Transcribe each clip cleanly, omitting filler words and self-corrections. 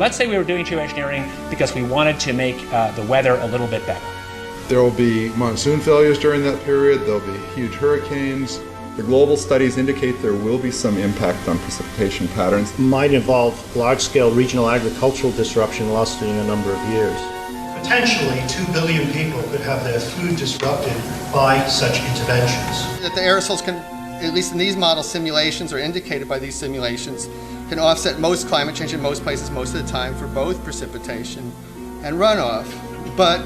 let's say we were doing geoengineering because we wanted to make the weather a little bit better. There will be monsoon failures during that period, there'll be huge hurricanes. The global studies indicate there will be some impact on precipitation patterns. Might involve large-scale regional agricultural disruption lasting a number of years. Potentially 2 billion people could have their food disrupted by such interventions. That the aerosols can, at least in these model simulations or indicated by these simulations, can offset most climate change in most places most of the time for both precipitation and runoff. But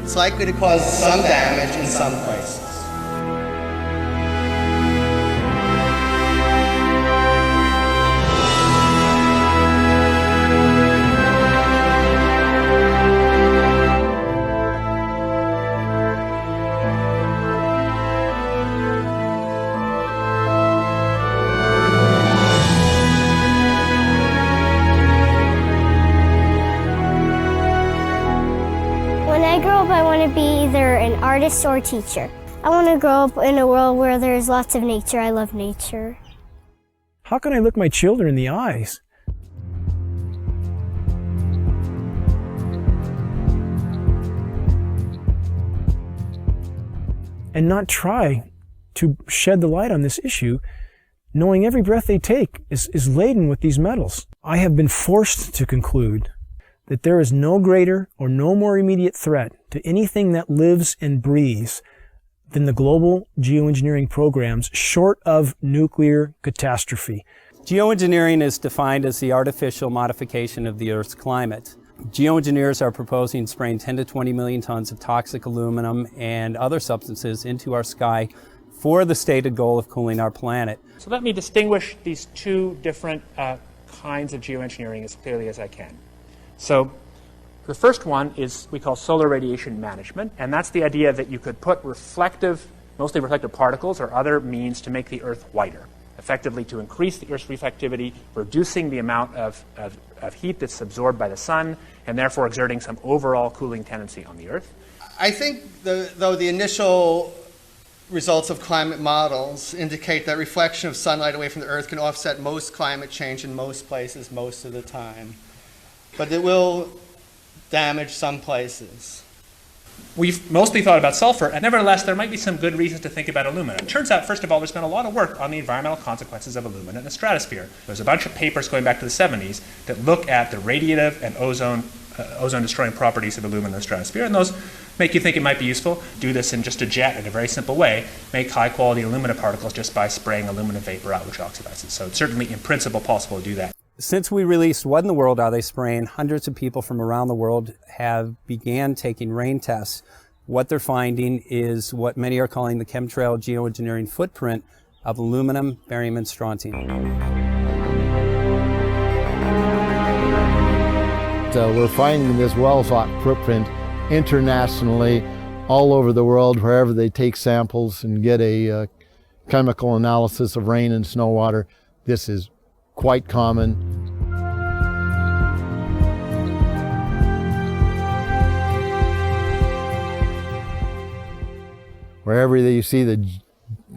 it's likely to cause some damage in some places. Artist or teacher. I want to grow up in a world where there's lots of nature. I love nature. How can I look my children in the eyes and not try to shed the light on this issue, knowing every breath they take is laden with these metals? I have been forced to conclude that there is no greater or no more immediate threat to anything that lives and breathes than the global geoengineering programs short of nuclear catastrophe. Geoengineering is defined as the artificial modification of the Earth's climate. Geoengineers are proposing spraying 10 to 20 million tons of toxic aluminum and other substances into our sky for the stated goal of cooling our planet. So let me distinguish these two different kinds of geoengineering as clearly as I can. So the first one is we call solar radiation management, and that's the idea that you could put mostly reflective particles or other means to make the Earth whiter, effectively to increase the Earth's reflectivity, reducing the amount of heat that's absorbed by the sun, and therefore exerting some overall cooling tendency on the Earth. I think, though the initial results of climate models indicate that reflection of sunlight away from the Earth can offset most climate change in most places most of the time. But it will damage some places. We've mostly thought about sulfur, and nevertheless, there might be some good reasons to think about aluminum. It turns out, first of all, there's been a lot of work on the environmental consequences of aluminum in the stratosphere. There's a bunch of papers going back to the 70s that look at the radiative and ozone-destroying properties of aluminum in the stratosphere, and those make you think it might be useful. Do this in just a jet in a very simple way. Make high-quality aluminum particles just by spraying aluminum vapor out, which oxidizes. So it's certainly, in principle, possible to do that. Since we released What in the World Are They Spraying, hundreds of people from around the world have began taking rain tests. What they're finding is what many are calling the chemtrail geoengineering footprint of aluminum, barium, and strontium. So we're finding this well-thought footprint internationally, all over the world, wherever they take samples and get a chemical analysis of rain and snow water. This is quite common. Wherever you see the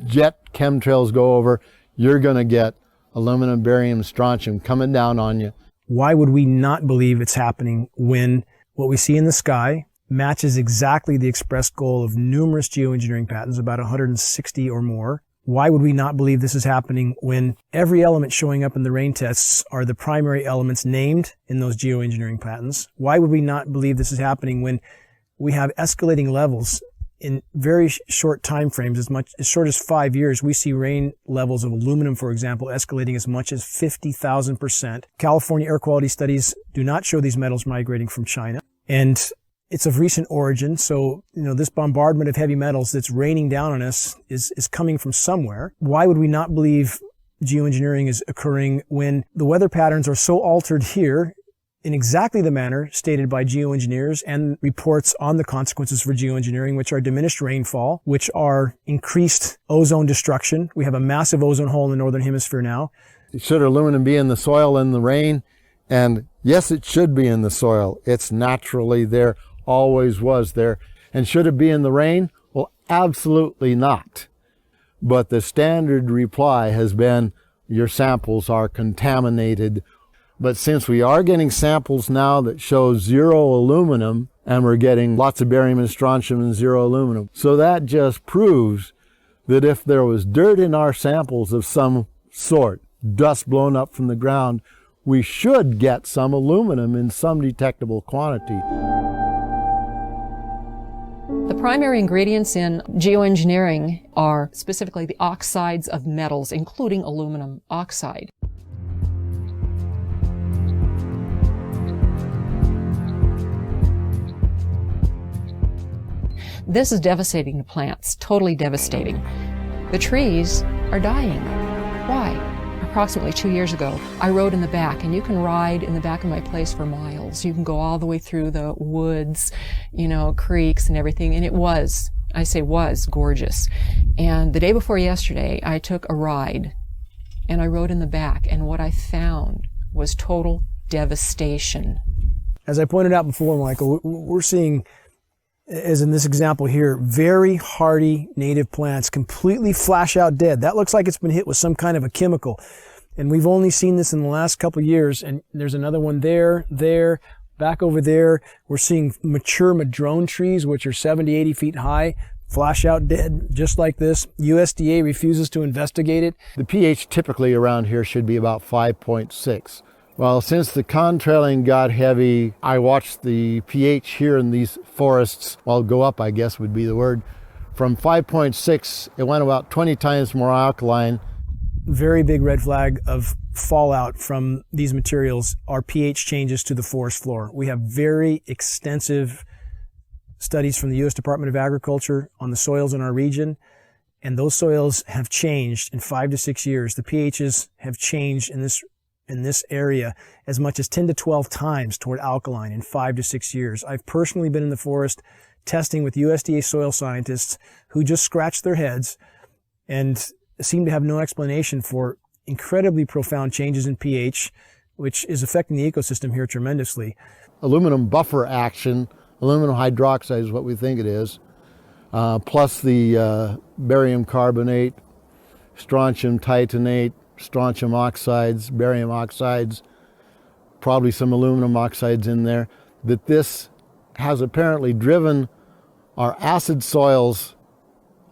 jet chemtrails go over, you're going to get aluminum, barium, strontium coming down on you. Why would we not believe it's happening when what we see in the sky matches exactly the expressed goal of numerous geoengineering patents, about 160 or more? Why would we not believe this is happening when every element showing up in the rain tests are the primary elements named in those geoengineering patents? Why would we not believe this is happening when we have escalating levels in very short time frames, as short as 5 years? We see rain levels of aluminum, for example, escalating as much as 50,000%. California air quality studies do not show these metals migrating from China. And it's of recent origin, so this bombardment of heavy metals that's raining down on us is coming from somewhere. Why would we not believe geoengineering is occurring when the weather patterns are so altered here in exactly the manner stated by geoengineers and reports on the consequences for geoengineering, which are diminished rainfall, which are increased ozone destruction? We have a massive ozone hole in the northern hemisphere now. Should aluminum be in the soil in the rain? And yes, it should be in the soil. It's naturally there. Always was there. And should it be in the rain? Well, absolutely not. But the standard reply has been your samples are contaminated. But since we are getting samples now that show 0 aluminum, and we're getting lots of barium and strontium and 0 aluminum, so that just proves that if there was dirt in our samples of some sort, dust blown up from the ground, we should get some aluminum in some detectable quantity. The primary ingredients in geoengineering are specifically the oxides of metals, including aluminum oxide. This is devastating to plants, totally devastating. The trees are dying. Why? Approximately 2 years ago, I rode in the back, and you can ride in the back of my place for miles. You can go all the way through the woods, you know, creeks and everything, and it was, I say was, gorgeous. And the day before yesterday, I took a ride, and I rode in the back, and what I found was total devastation. As I pointed out before, Michael, we're seeing, as in this example here, very hardy native plants completely flash out dead. That looks like it's been hit with some kind of a chemical. And we've only seen this in the last couple of years. And there's another one there, back over there. We're seeing mature madrone trees, which are 70, 80 feet high, flash out dead, just like this. USDA refuses to investigate it. The pH typically around here should be about 5.6. Well, since the contrailing got heavy, I watched the pH here in these forests, well, go up, I guess would be the word. From 5.6, it went about 20 times more alkaline. Very big red flag of fallout from these materials are pH changes to the forest floor. We have very extensive studies from the U.S. Department of Agriculture on the soils in our region, and those soils have changed in 5 to 6 years. The pHs have changed in this area as much as 10 to 12 times toward alkaline in 5 to 6 years. I've personally been in the forest testing with USDA soil scientists who just scratched their heads and seem to have no explanation for incredibly profound changes in pH, which is affecting the ecosystem here tremendously. Aluminum buffer action, aluminum hydroxide is what we think it is, plus the barium carbonate, strontium titanate, strontium oxides, barium oxides, probably some aluminum oxides in there, that this has apparently driven our acid soils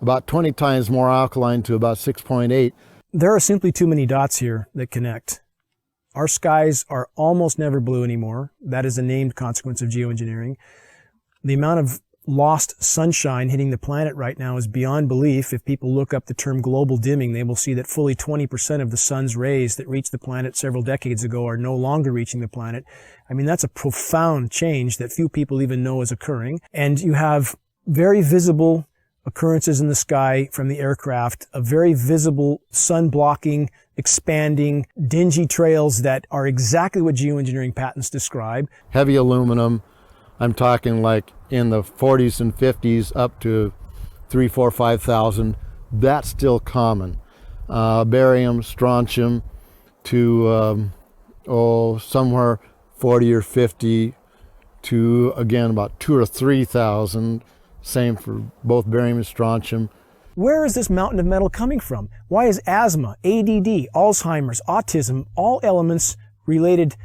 about 20 times more alkaline to about 6.8. There are simply too many dots here that connect. Our skies are almost never blue anymore. That is a named consequence of geoengineering. The amount of lost sunshine hitting the planet right now is beyond belief. If people look up the term global dimming, they will see that fully 20% of the sun's rays that reached the planet several decades ago are no longer reaching the planet. I mean, that's a profound change that few people even know is occurring. And you have very visible occurrences in the sky from the aircraft, a very visible sun-blocking, expanding, dingy trails that are exactly what geoengineering patents describe. Heavy aluminum, I'm talking like in the 40s and 50s up to 3,000, 4,000, 5,000. That's still common. Barium, strontium to somewhere 40 or 50 to, again, about 2,000 or 3,000. Same for both barium and strontium. Where is this mountain of metal coming from? Why is asthma, ADD, Alzheimer's, autism, all elements related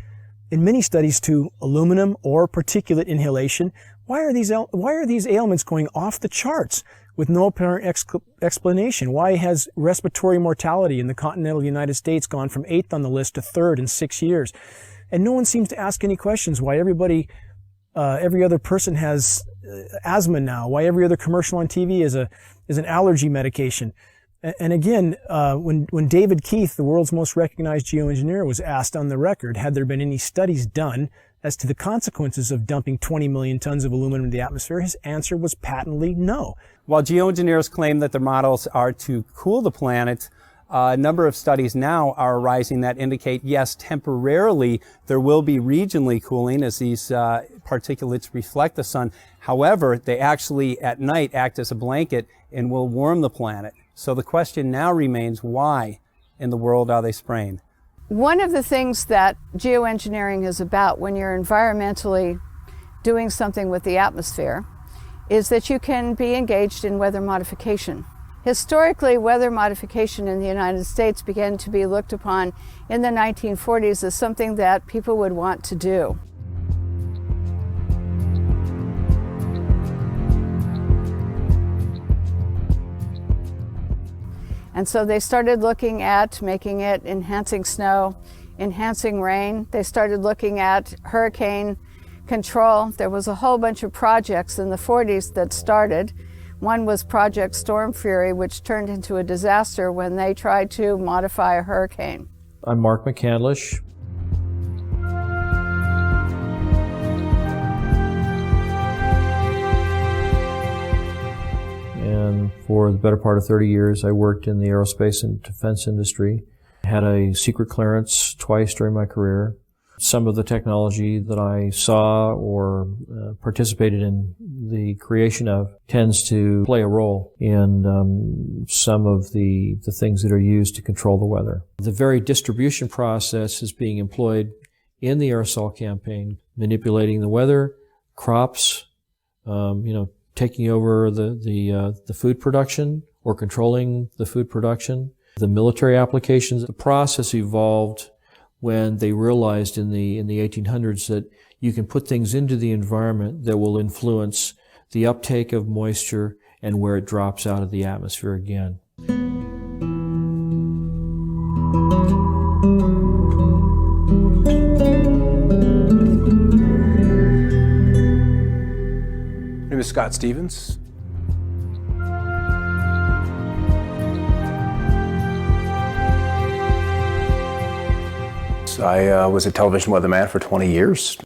in many studies to aluminum or particulate inhalation? Why are these ailments going off the charts with no apparent explanation? Why has respiratory mortality in the continental United States gone from 8th on the list to 3rd in 6 years? And no one seems to ask any questions why every other person has asthma now, why every other commercial on TV is an allergy medication. And again, when David Keith, the world's most recognized geoengineer, was asked on the record, had there been any studies done as to the consequences of dumping 20 million tons of aluminum into the atmosphere, his answer was patently no. While geoengineers claim that their models are to cool the planet, a number of studies now are arising that indicate, yes, temporarily there will be regionally cooling as these particulates reflect the sun. However, they actually at night act as a blanket and will warm the planet. So the question now remains, why in the world are they spraying? One of the things that geoengineering is about when you're environmentally doing something with the atmosphere is that you can be engaged in weather modification. Historically, weather modification in the United States began to be looked upon in the 1940s as something that people would want to do. And so they started looking at making it enhancing snow, enhancing rain. They started looking at hurricane control. There was a whole bunch of projects in the 40s that started. One was Project Storm Fury, which turned into a disaster when they tried to modify a hurricane. I'm Mark McCandlish. And for the better part of 30 years, I worked in the aerospace and defense industry. I had a secret clearance twice during my career. Some of the technology that I saw or participated in the creation of tends to play a role in some of the things that are used to control the weather. The very distribution process is being employed in the aerosol campaign, manipulating the weather, crops, taking over the food production or controlling the food production. The military applications, the process evolved when they realized in the 1800s that you can put things into the environment that will influence the uptake of moisture and where it drops out of the atmosphere again. My name is Scott Stevens. I was a television weatherman for 20 years.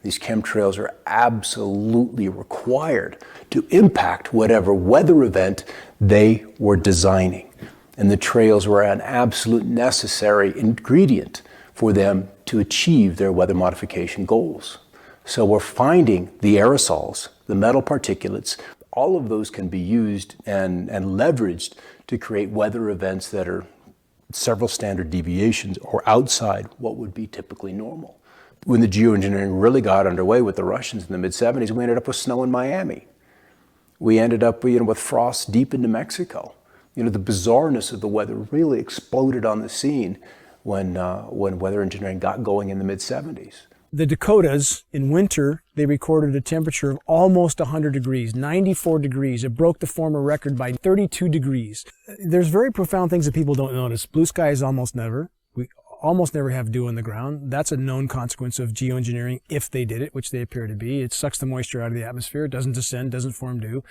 These chemtrails are absolutely required to impact whatever weather event they were designing. And the trails were an absolute necessary ingredient for them to achieve their weather modification goals. So we're finding the aerosols, the metal particulates, all of those can be used and leveraged to create weather events that are several standard deviations or outside what would be typically normal. When the geoengineering really got underway with the Russians in the mid-70s, we ended up with snow in Miami. We ended up with frost deep into Mexico. The bizarreness of the weather really exploded on the scene when weather engineering got going in the mid-70s. The Dakotas, in winter, they recorded a temperature of almost 100 degrees, 94 degrees. It broke the former record by 32 degrees. There's very profound things that people don't notice. Blue skies almost never. We almost never have dew on the ground. That's a known consequence of geoengineering if they did it, which they appear to be. It sucks the moisture out of the atmosphere. It doesn't descend, doesn't form dew.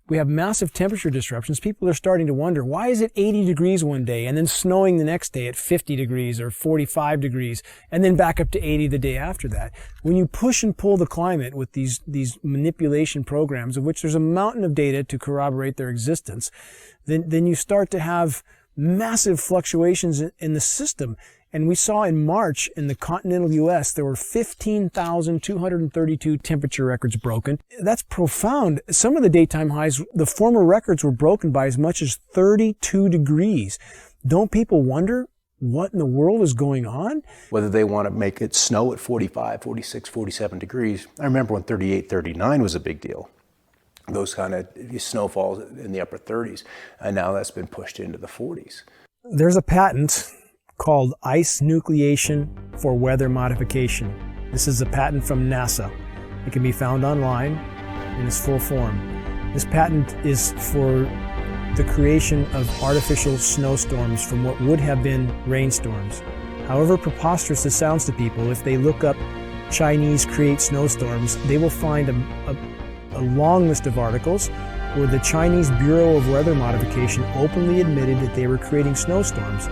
We have massive temperature disruptions. People are starting to wonder, why is it 80 degrees one day and then snowing the next day at 50 degrees or 45 degrees and then back up to 80 the day after that? When you push and pull the climate with these manipulation programs, of which there's a mountain of data to corroborate their existence, then you start to have massive fluctuations in the system. And we saw in March in the continental U.S., there were 15,232 temperature records broken. That's profound. Some of the daytime highs, the former records were broken by as much as 32 degrees. Don't people wonder what in the world is going on? Whether they want to make it snow at 45, 46, 47 degrees. I remember when 38, 39 was a big deal. Those kind of snowfalls in the upper 30s. And now that's been pushed into the 40s. There's a patent called ice nucleation for weather modification. This is a patent from NASA. It can be found online in its full form. This patent is for the creation of artificial snowstorms from what would have been rainstorms. However preposterous this sounds to people, if they look up Chinese create snowstorms, they will find a long list of articles where the Chinese Bureau of Weather Modification openly admitted that they were creating snowstorms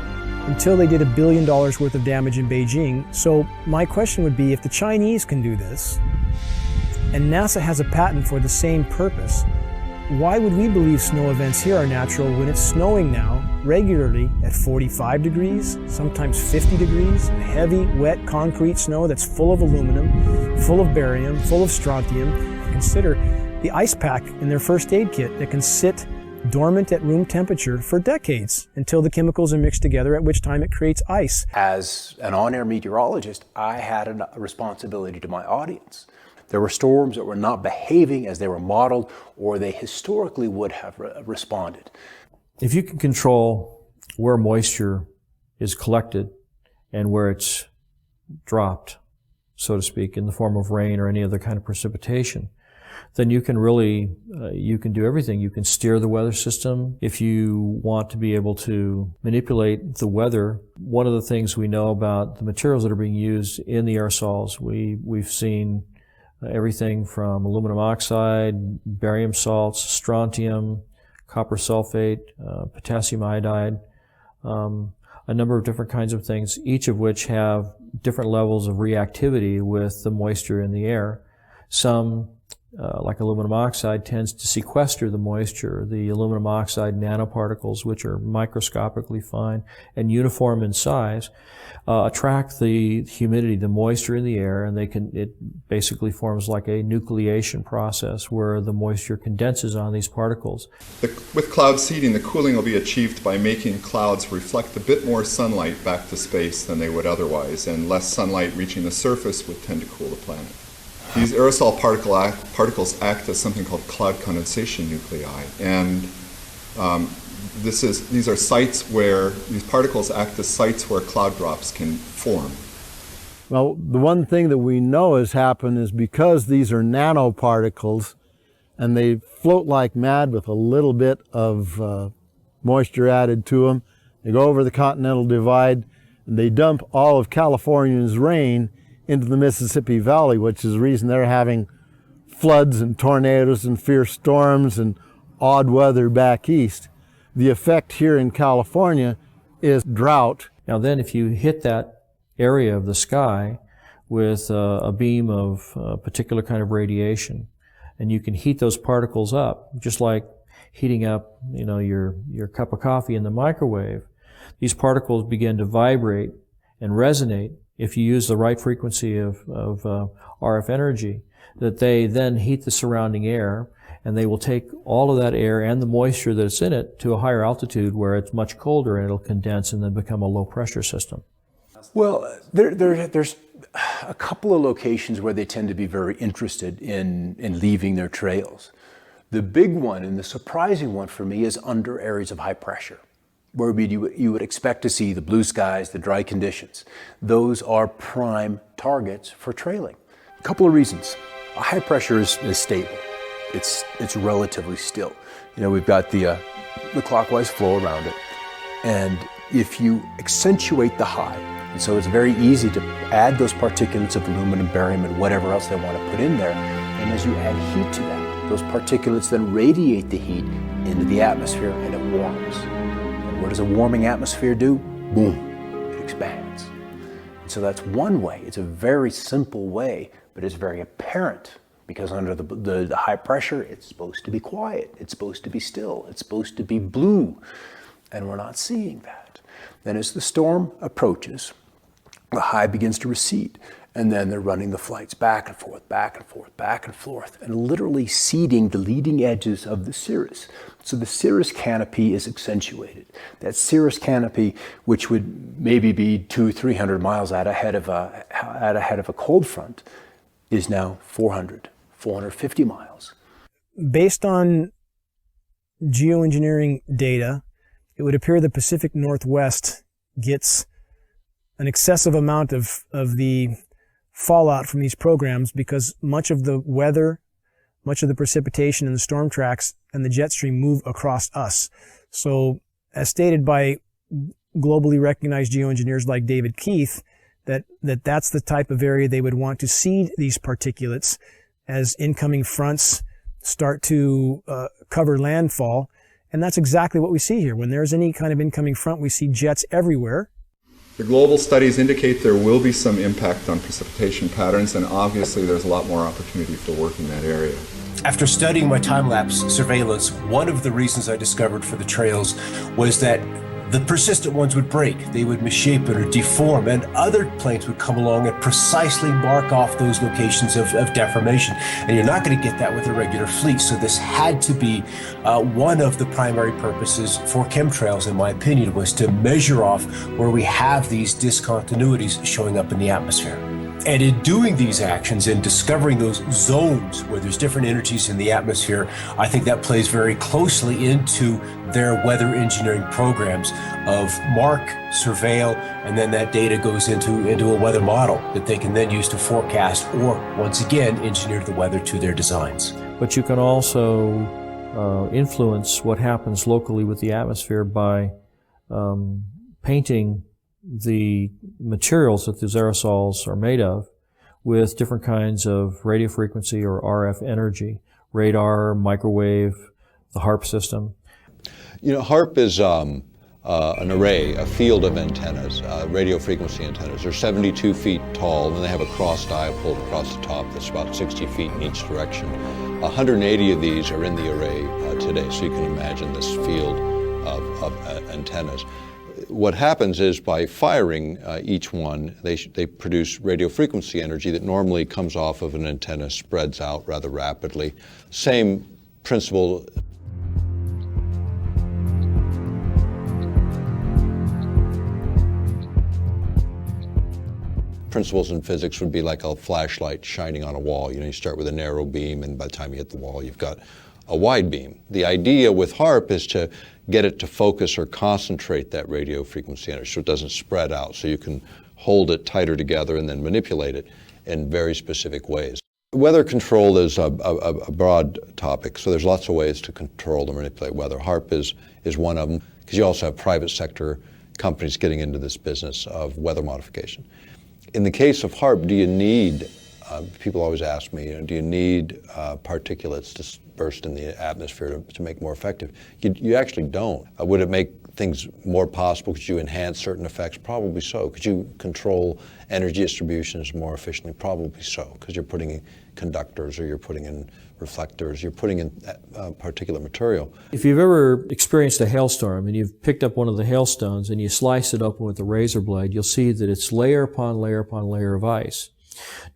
until they did $1 billion worth of damage in Beijing. So my question would be, if the Chinese can do this, and NASA has a patent for the same purpose, why would we believe snow events here are natural when it's snowing now regularly at 45 degrees, sometimes 50 degrees, heavy, wet, concrete snow that's full of aluminum, full of barium, full of strontium? Consider the ice pack in their first aid kit that can sit dormant at room temperature for decades until the chemicals are mixed together, at which time it creates ice. As an on-air meteorologist, I had a responsibility to my audience. There were storms that were not behaving as they were modeled or they historically would have responded. If you can control where moisture is collected and where it's dropped, so to speak, in the form of rain or any other kind of precipitation, then you can really, you can do everything. You can steer the weather system. If you want to be able to manipulate the weather, one of the things we know about the materials that are being used in the aerosols, we've seen everything from aluminum oxide, barium salts, strontium, copper sulfate, potassium iodide, a number of different kinds of things, each of which have different levels of reactivity with the moisture in the air. Some, like aluminum oxide, tends to sequester the moisture. The aluminum oxide nanoparticles, which are microscopically fine and uniform in size, attract the humidity, the moisture in the air, and it basically forms like a nucleation process where the moisture condenses on these particles. With cloud seeding, the cooling will be achieved by making clouds reflect a bit more sunlight back to space than they would otherwise, and less sunlight reaching the surface would tend to cool the planet. These aerosol particles act as something called cloud condensation nuclei, and these are sites where these particles act as sites where cloud drops can form. Well, the one thing that we know has happened is because these are nanoparticles and they float like mad with a little bit of moisture added to them, they go over the Continental Divide and they dump all of California's rain into the Mississippi Valley, which is the reason they're having floods and tornadoes and fierce storms and odd weather back east. The effect here in California is drought. Now then, if you hit that area of the sky with a beam of a particular kind of radiation, and you can heat those particles up, just like heating up, your cup of coffee in the microwave, these particles begin to vibrate and resonate if you use the right frequency of RF energy, that they then heat the surrounding air, and they will take all of that air and the moisture that's in it to a higher altitude where it's much colder, and it'll condense and then become a low pressure system. Well, there's a couple of locations where they tend to be very interested in leaving their trails. The big one and the surprising one for me is under areas of high pressure, where you would expect to see the blue skies, the dry conditions. Those are prime targets for trailing. A couple of reasons. A high pressure is stable. It's relatively still. We've got the clockwise flow around it. And if you accentuate the high, and so it's very easy to add those particulates of aluminum, barium, and whatever else they want to put in there. And as you add heat to that, those particulates then radiate the heat into the atmosphere and it warms. What does a warming atmosphere do? Boom, it expands. And so that's one way. It's a very simple way, but it's very apparent because under the high pressure, it's supposed to be quiet. It's supposed to be still. It's supposed to be blue. And we're not seeing that. Then as the storm approaches, the high begins to recede. And then they're running the flights back and forth, back and forth, back and forth, and literally seeding the leading edges of the cirrus. So the cirrus canopy is accentuated. That cirrus canopy, which would maybe be 200-300 miles out ahead of a cold front, is now 450 miles. Based on geoengineering data, it would appear the Pacific Northwest gets an excessive amount of the fallout from these programs because much of the weather, much of the precipitation and the storm tracks and the jet stream move across us. So as stated by globally recognized geoengineers like David Keith, that's the type of area they would want to seed these particulates as incoming fronts start to cover landfall. And that's exactly what we see here. When there's any kind of incoming front, we see jets everywhere. The global studies indicate there will be some impact on precipitation patterns, and obviously there's a lot more opportunity for work in that area. After studying my time-lapse surveillance, one of the reasons I discovered for the trails was that the persistent ones would break, they would misshape it or deform, and other planes would come along and precisely mark off those locations of deformation. And you're not going to get that with a regular fleet, so this had to be one of the primary purposes for chemtrails, in my opinion, was to measure off where we have these discontinuities showing up in the atmosphere. And in doing these actions and discovering those zones where there's different energies in the atmosphere, I think that plays very closely into their weather engineering programs of mark, surveil, and then that data goes into a weather model that they can then use to forecast or, once again, engineer the weather to their designs. But you can also influence what happens locally with the atmosphere by painting the materials that those aerosols are made of with different kinds of radio frequency or RF energy, radar, microwave, the HARP system. You know, HARP is an array, a field of antennas, radio frequency antennas. They're 72 feet tall, and they have a cross diapole across the top that's about 60 feet in each direction. 180 of these are in the array today, so you can imagine this field of antennas. What happens is by firing each one, they produce radio frequency energy that normally comes off of an antenna, spreads out rather rapidly. Same principle. Principles in physics would be like a flashlight shining on a wall. You know, you start with a narrow beam, and by the time you hit the wall, you've got a wide beam. The idea with HARP is to get it to focus or concentrate that radio frequency energy so it doesn't spread out, so you can hold it tighter together and then manipulate it in very specific ways. Weather control is a broad topic, so there's lots of ways to control and manipulate weather. HARP is one of them, because you also have private sector companies getting into this business of weather modification. In the case of HARP, do you need, people always ask me, do you need particulates to burst in the atmosphere to make more effective? You actually don't. Would it make things more possible? Could you enhance certain effects? Probably so. Could you control energy distributions more efficiently? Probably so, because you're putting in conductors, or you're putting in reflectors, you're putting in particulate material. If you've ever experienced a hailstorm and you've picked up one of the hailstones and you slice it open with a razor blade, you'll see that it's layer upon layer upon layer of ice.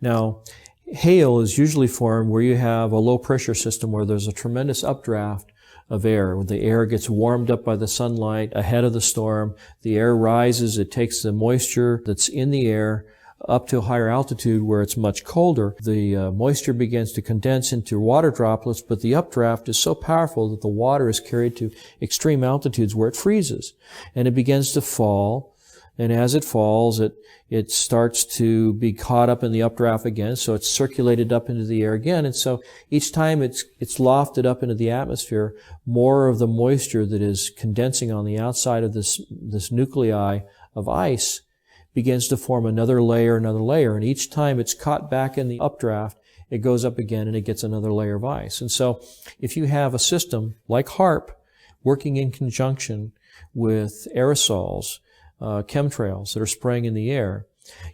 Now, hail is usually formed where you have a low pressure system where there's a tremendous updraft of air. When the air gets warmed up by the sunlight ahead of the storm, the air rises, it takes the moisture that's in the air up to a higher altitude where it's much colder. The moisture begins to condense into water droplets, but the updraft is so powerful that the water is carried to extreme altitudes where it freezes. And it begins to fall, and as it falls, it starts to be caught up in the updraft again, so it's circulated up into the air again. And so each time it's lofted up into the atmosphere, more of the moisture that is condensing on the outside of this nuclei of ice begins to form another layer, and each time it's caught back in the updraft, it goes up again and it gets another layer of ice. And so if you have a system like HARP working in conjunction with aerosols, chemtrails that are spraying in the air,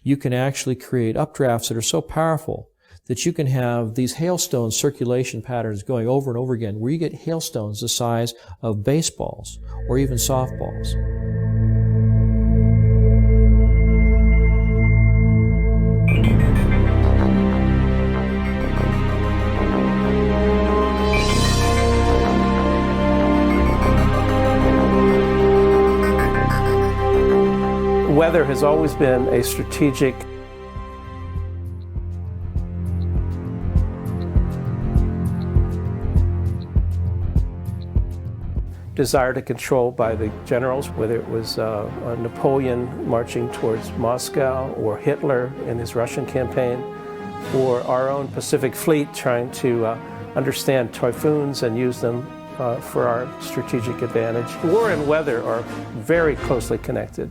you can actually create updrafts that are so powerful that you can have these hailstone circulation patterns going over and over again, where you get hailstones the size of baseballs or even softballs. Weather has always been a strategic desire to control by the generals, whether it was Napoleon marching towards Moscow, or Hitler in his Russian campaign, or our own Pacific Fleet trying to understand typhoons and use them for our strategic advantage. War and weather are very closely connected.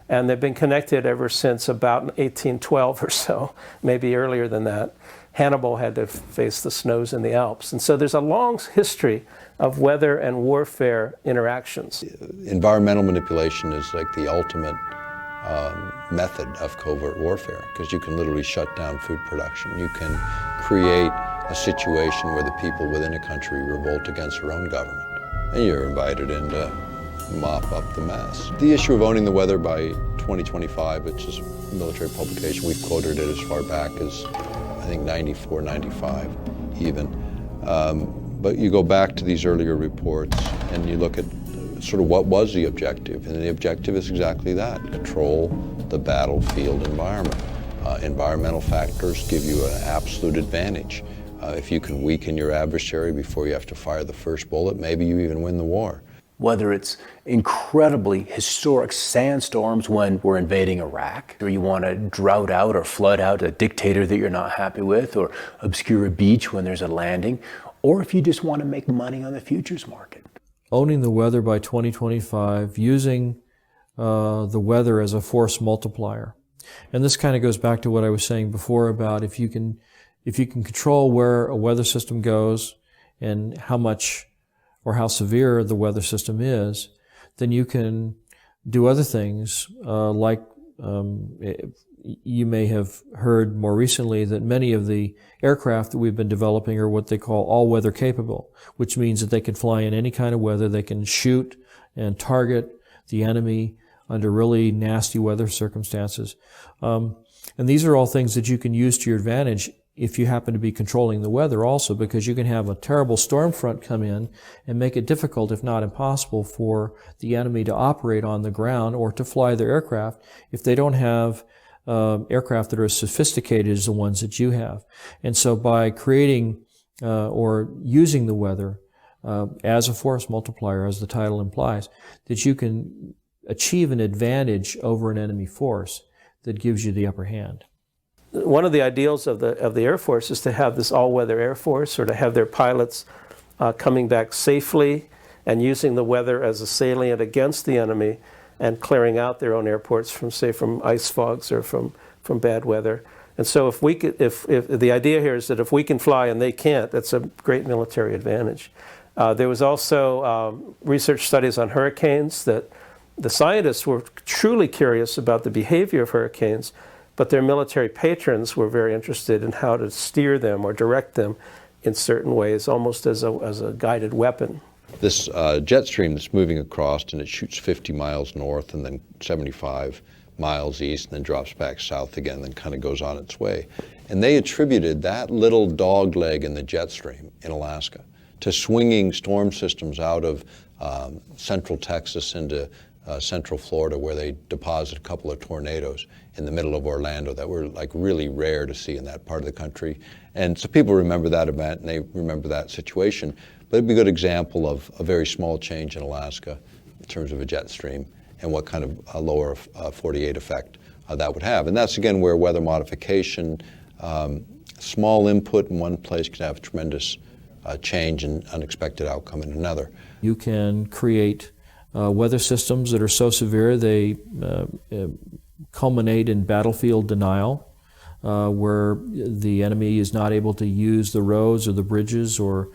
And they've been connected ever since about 1812 or so, maybe earlier than that. Hannibal had to face the snows in the Alps. And so there's a long history of weather and warfare interactions. Environmental manipulation is like the ultimate method of covert warfare, because you can literally shut down food production. You can create a situation where the people within a country revolt against their own government, and you're invited in to mop up the mess. The issue of owning the weather by 2025, which is a military publication, we've quoted it as far back as, I think, 94, 95 even. But you go back to these earlier reports and you look at sort of what was the objective, and the objective is exactly that: control the battlefield environment. Environmental factors give you an absolute advantage. If you can weaken your adversary before you have to fire the first bullet, maybe you even win the war. Whether it's incredibly historic sandstorms when we're invading Iraq, or you want to drought out or flood out a dictator that you're not happy with, or obscure a beach when there's a landing, or if you just want to make money on the futures market. Owning the weather by 2025, using the weather as a force multiplier. And this kind of goes back to what I was saying before about if you can control where a weather system goes and how much or how severe the weather system is, then you can do other things like you may have heard more recently that many of the aircraft that we've been developing are what they call all-weather capable, which means that they can fly in any kind of weather. They can shoot and target the enemy under really nasty weather circumstances. And these are all things that you can use to your advantage if you happen to be controlling the weather also, because you can have a terrible storm front come in and make it difficult, if not impossible, for the enemy to operate on the ground or to fly their aircraft if they don't have aircraft that are as sophisticated as the ones that you have. And so by creating or using the weather as a force multiplier, as the title implies, that you can achieve an advantage over an enemy force that gives you the upper hand. One of the ideals of the Air Force is to have this all-weather Air Force, or to have their pilots coming back safely and using the weather as a salient against the enemy and clearing out their own airports from, say, from ice fogs or from bad weather. And so if the idea here is that if we can fly and they can't, that's a great military advantage. There was also research studies on hurricanes that the scientists were truly curious about the behavior of hurricanes, but their military patrons were very interested in how to steer them or direct them in certain ways, almost as a guided weapon. This jet stream that's moving across, and it shoots 50 miles north and then 75 miles east and then drops back south again and then kind of goes on its way. And they attributed that little dog leg in the jet stream in Alaska to swinging storm systems out of central Texas into central Florida, where they deposit a couple of tornadoes in the middle of Orlando that were like really rare to see in that part of the country. And so people remember that event and they remember that situation. But it'd be a good example of a very small change in Alaska in terms of a jet stream and what kind of a lower 48 effect that would have. And that's again where weather modification, small input in one place can have tremendous change and unexpected outcome in another. You can create weather systems that are so severe they culminate in battlefield denial, where the enemy is not able to use the roads or the bridges or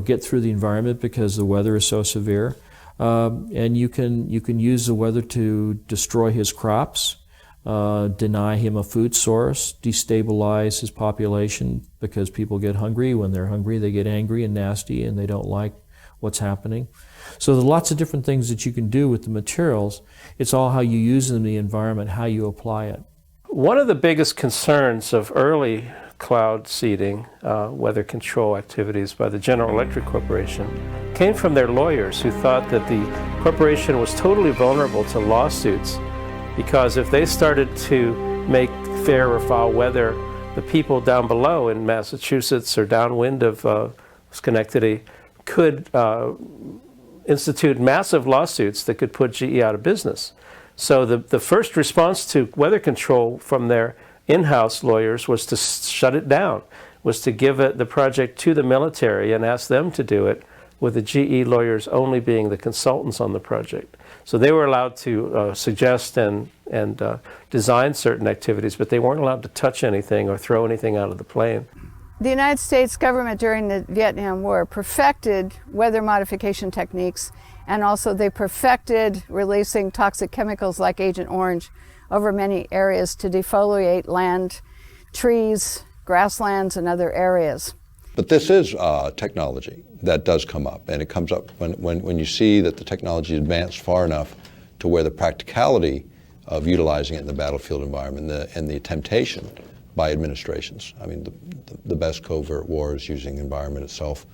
get through the environment because the weather is so severe. And you can use the weather to destroy his crops, deny him a food source, destabilize his population because people get hungry. When they're hungry, they get angry and nasty and they don't like what's happening. So there are lots of different things that you can do with the materials. It's all how you use them in the environment, how you apply it. One of the biggest concerns of early cloud seeding, weather control activities by the General Electric Corporation, came from their lawyers who thought that the corporation was totally vulnerable to lawsuits, because if they started to make fair or foul weather, the people down below in Massachusetts or downwind of Schenectady could institute massive lawsuits that could put GE out of business. So the first response to weather control from their in-house lawyers was to shut it down, was to give the project to the military and ask them to do it, with the GE lawyers only being the consultants on the project. So they were allowed to suggest and design certain activities, but they weren't allowed to touch anything or throw anything out of the plane. The United States government during the Vietnam War perfected weather modification techniques, and also they perfected releasing toxic chemicals like Agent Orange over many areas to defoliate land, trees, grasslands, and other areas. But this is technology that does come up, and it comes up when you see that the technology is advanced far enough to where the practicality of utilizing it in the battlefield environment and the temptation by administrations. I mean, the best covert war is using the environment itself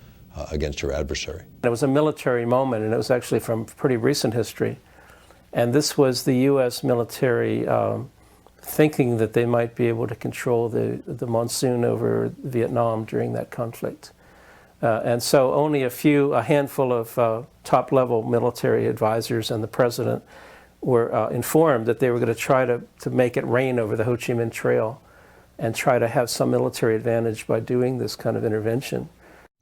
against your adversary. It was a military moment, and it was actually from pretty recent history. And this was the U.S. military thinking that they might be able to control the monsoon over Vietnam during that conflict. And so only a handful of top-level military advisors and the president were informed that they were going to try to make it rain over the Ho Chi Minh Trail and try to have some military advantage by doing this kind of intervention.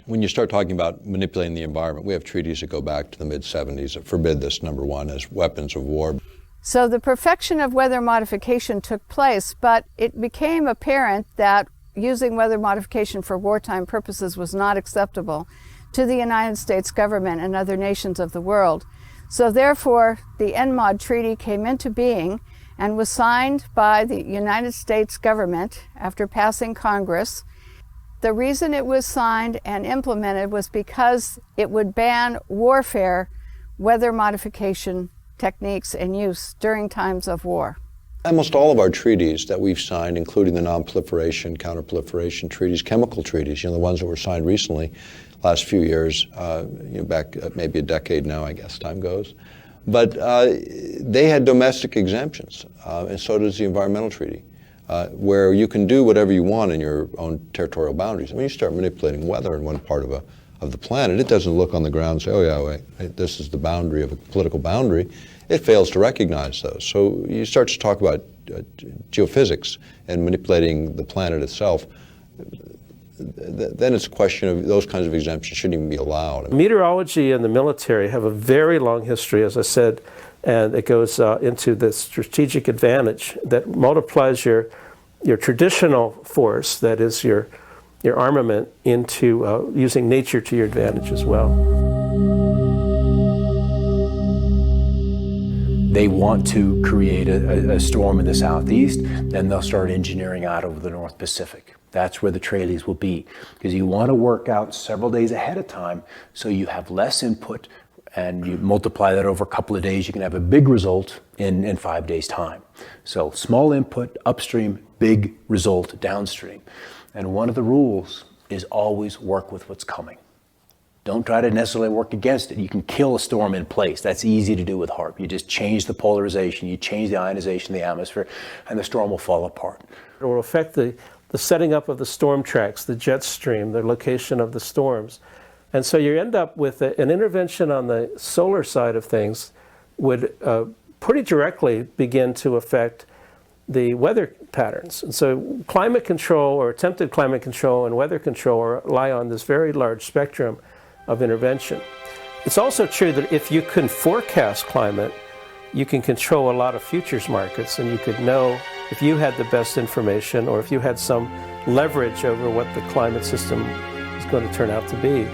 When you start talking about manipulating the environment, we have treaties that go back to the mid-70s that forbid this, number one, as weapons of war. So the perfection of weather modification took place, but it became apparent that using weather modification for wartime purposes was not acceptable to the United States government and other nations of the world. So therefore, the NMOD Treaty came into being and was signed by the United States government after passing Congress. The reason it was signed and implemented was because it would ban warfare, weather modification techniques and use during times of war. Almost all of our treaties that we've signed, including the non-proliferation, counter-proliferation treaties, chemical treaties, the ones that were signed recently, last few years, back maybe a decade now, I guess time goes. But they had domestic exemptions, and so does the environmental treaty, where you can do whatever you want in your own territorial boundaries. When you start manipulating weather in one part of the planet, it doesn't look on the ground and say, oh yeah, wait, this is the boundary of a political boundary. It fails to recognize those. So you start to talk about geophysics and manipulating the planet itself, then it's a question of those kinds of exemptions shouldn't even be allowed. Meteorology and the military have a very long history, as I said, and it goes into the strategic advantage that multiplies your traditional force, that is your armament, into using nature to your advantage as well. They want to create a storm in the southeast, then they'll start engineering out over the North Pacific. That's where the trailies will be, because you want to work out several days ahead of time so you have less input, and you multiply that over a couple of days, you can have a big result in 5 days' time. So small input upstream, big result downstream. And one of the rules is always work with what's coming. Don't try to necessarily work against it. You can kill a storm in place. That's easy to do with HAARP. You just change the polarization, you change the ionization of the atmosphere, and the storm will fall apart. It will affect the setting up of the storm tracks, the jet stream, the location of the storms. And so you end up with an intervention on the solar side of things would pretty directly begin to affect the weather patterns. And so climate control, or attempted climate control, and weather control lie on this very large spectrum of intervention. It's also true that if you can forecast climate, you can control a lot of futures markets, and you could know if you had the best information, or if you had some leverage over what the climate system is going to turn out to be,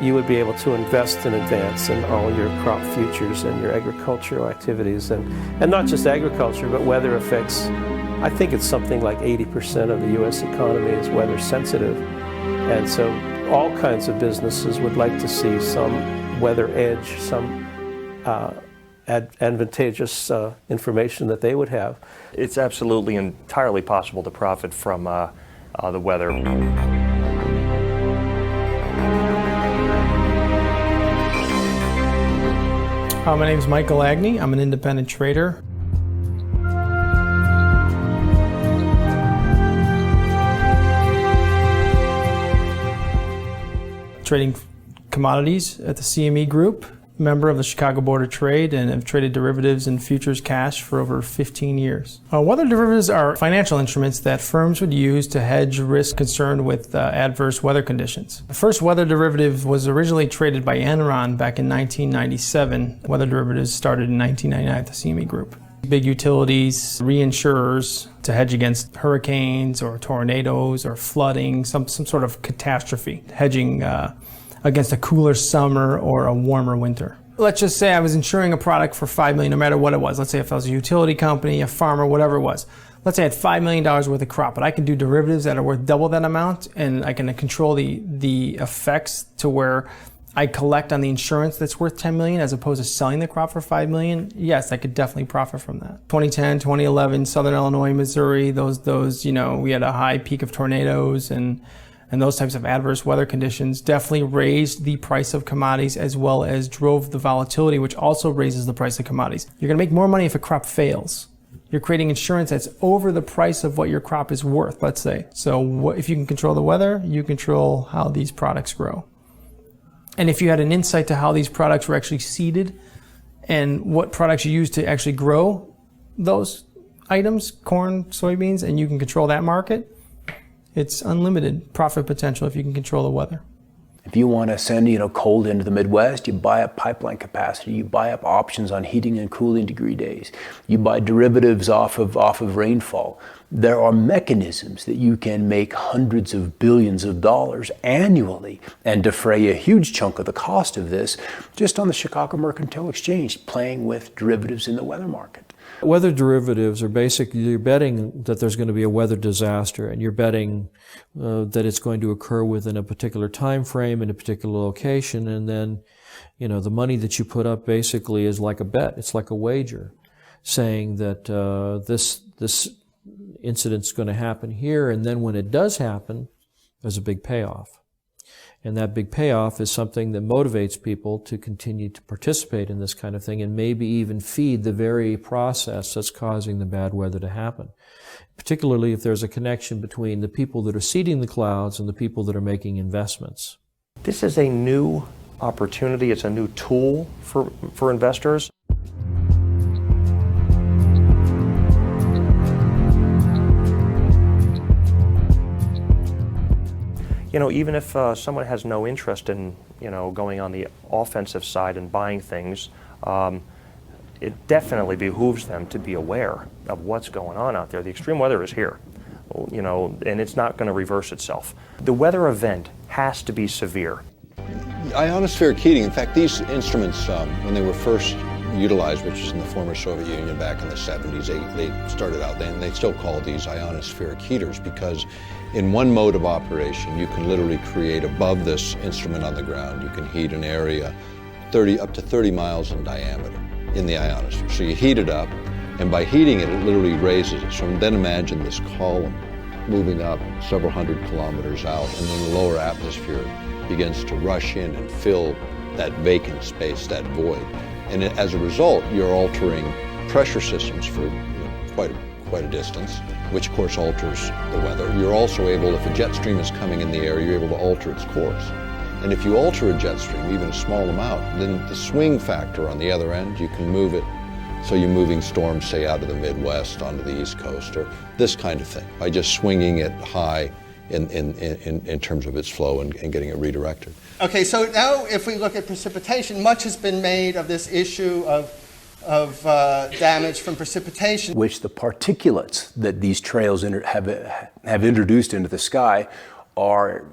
you would be able to invest in advance in all your crop futures and your agricultural activities, and not just agriculture, but weather affects. I think it's something like 80% of the U.S. economy is weather sensitive, and so all kinds of businesses would like to see some weather edge, some advantageous information that they would have. It's absolutely entirely possible to profit from the weather. My name is Michael Agney. I'm an independent trader. Trading commodities at the CME Group, member of the Chicago Board of Trade, and have traded derivatives and futures cash for over 15 years. Weather derivatives are financial instruments that firms would use to hedge risk concerned with adverse weather conditions. The first weather derivative was originally traded by Enron back in 1997. Weather derivatives started in 1999 at the CME Group. Big utilities, reinsurers to hedge against hurricanes or tornadoes or flooding, some sort of catastrophe, hedging against a cooler summer or a warmer winter. Let's just say I was insuring a product for $5 million, no matter what it was. Let's say if I was a utility company, a farmer, whatever it was. Let's say I had $5 million worth of crop, but I can do derivatives that are worth double that amount, and I can control the effects to where I collect on the insurance that's worth $10 million as opposed to selling the crop for $5 million. Yes, I could definitely profit from that. 2010, 2011, Southern Illinois, Missouri, those we had a high peak of tornadoes and those types of adverse weather conditions definitely raised the price of commodities as well as drove the volatility, which also raises the price of commodities. You're going to make more money if a crop fails. You're creating insurance that's over the price of what your crop is worth, let's say. So if you can control the weather, you control how these products grow. And if you had an insight to how these products were actually seeded and what products you use to actually grow those items, corn, soybeans, and you can control that market, it's unlimited profit potential if you can control the weather. If you want to send, cold into the Midwest, you buy up pipeline capacity, you buy up options on heating and cooling degree days, you buy derivatives off of rainfall. There are mechanisms that you can make hundreds of billions of dollars annually and defray a huge chunk of the cost of this just on the Chicago Mercantile Exchange, playing with derivatives in the weather market. Weather derivatives are basically, you're betting that there's going to be a weather disaster, and you're betting that it's going to occur within a particular time frame in a particular location, and then, the money that you put up basically is like a bet. It's like a wager, saying that this incident's going to happen here, and then when it does happen, there's a big payoff. And that big payoff is something that motivates people to continue to participate in this kind of thing and maybe even feed the very process that's causing the bad weather to happen. Particularly if there's a connection between the people that are seeding the clouds and the people that are making investments. This is a new opportunity. It's a new tool for investors. Even if someone has no interest in, going on the offensive side and buying things, it definitely behooves them to be aware of what's going on out there. The extreme weather is here, and it's not going to reverse itself. The weather event has to be severe. Ionospheric heating, in fact, these instruments, when they were first utilized, which is in the former Soviet Union back in the 70s, they started out then, they still call these ionospheric heaters because in one mode of operation, you can literally create above this instrument on the ground, you can heat an area up to 30 miles in diameter in the ionosphere. So you heat it up, and by heating it, it literally raises it. So then imagine this column moving up several hundred kilometers out, and then the lower atmosphere begins to rush in and fill that vacant space, that void. And as a result, you're altering pressure systems for quite a distance, which of course alters the weather. You're also able, if a jet stream is coming in the air, you're able to alter its course. And if you alter a jet stream, even a small amount, then the swing factor on the other end, you can move it. So you're moving storms, say, out of the Midwest onto the East Coast, or this kind of thing, by just swinging it high in terms of its flow and getting it redirected. Okay, so now if we look at precipitation, much has been made of this issue of damage from precipitation. Which the particulates that these trails have introduced into the sky are,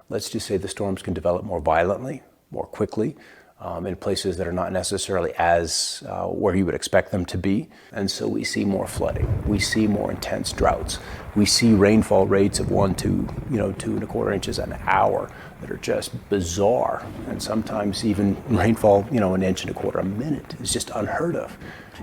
let's just say the storms can develop more violently, more quickly, in places that are not necessarily as where you would expect them to be. And so we see more flooding, we see more intense droughts, we see rainfall rates of 1 to 2.25 inches an hour that are just bizarre, and sometimes even rainfall 1.25 inches a minute is just unheard of.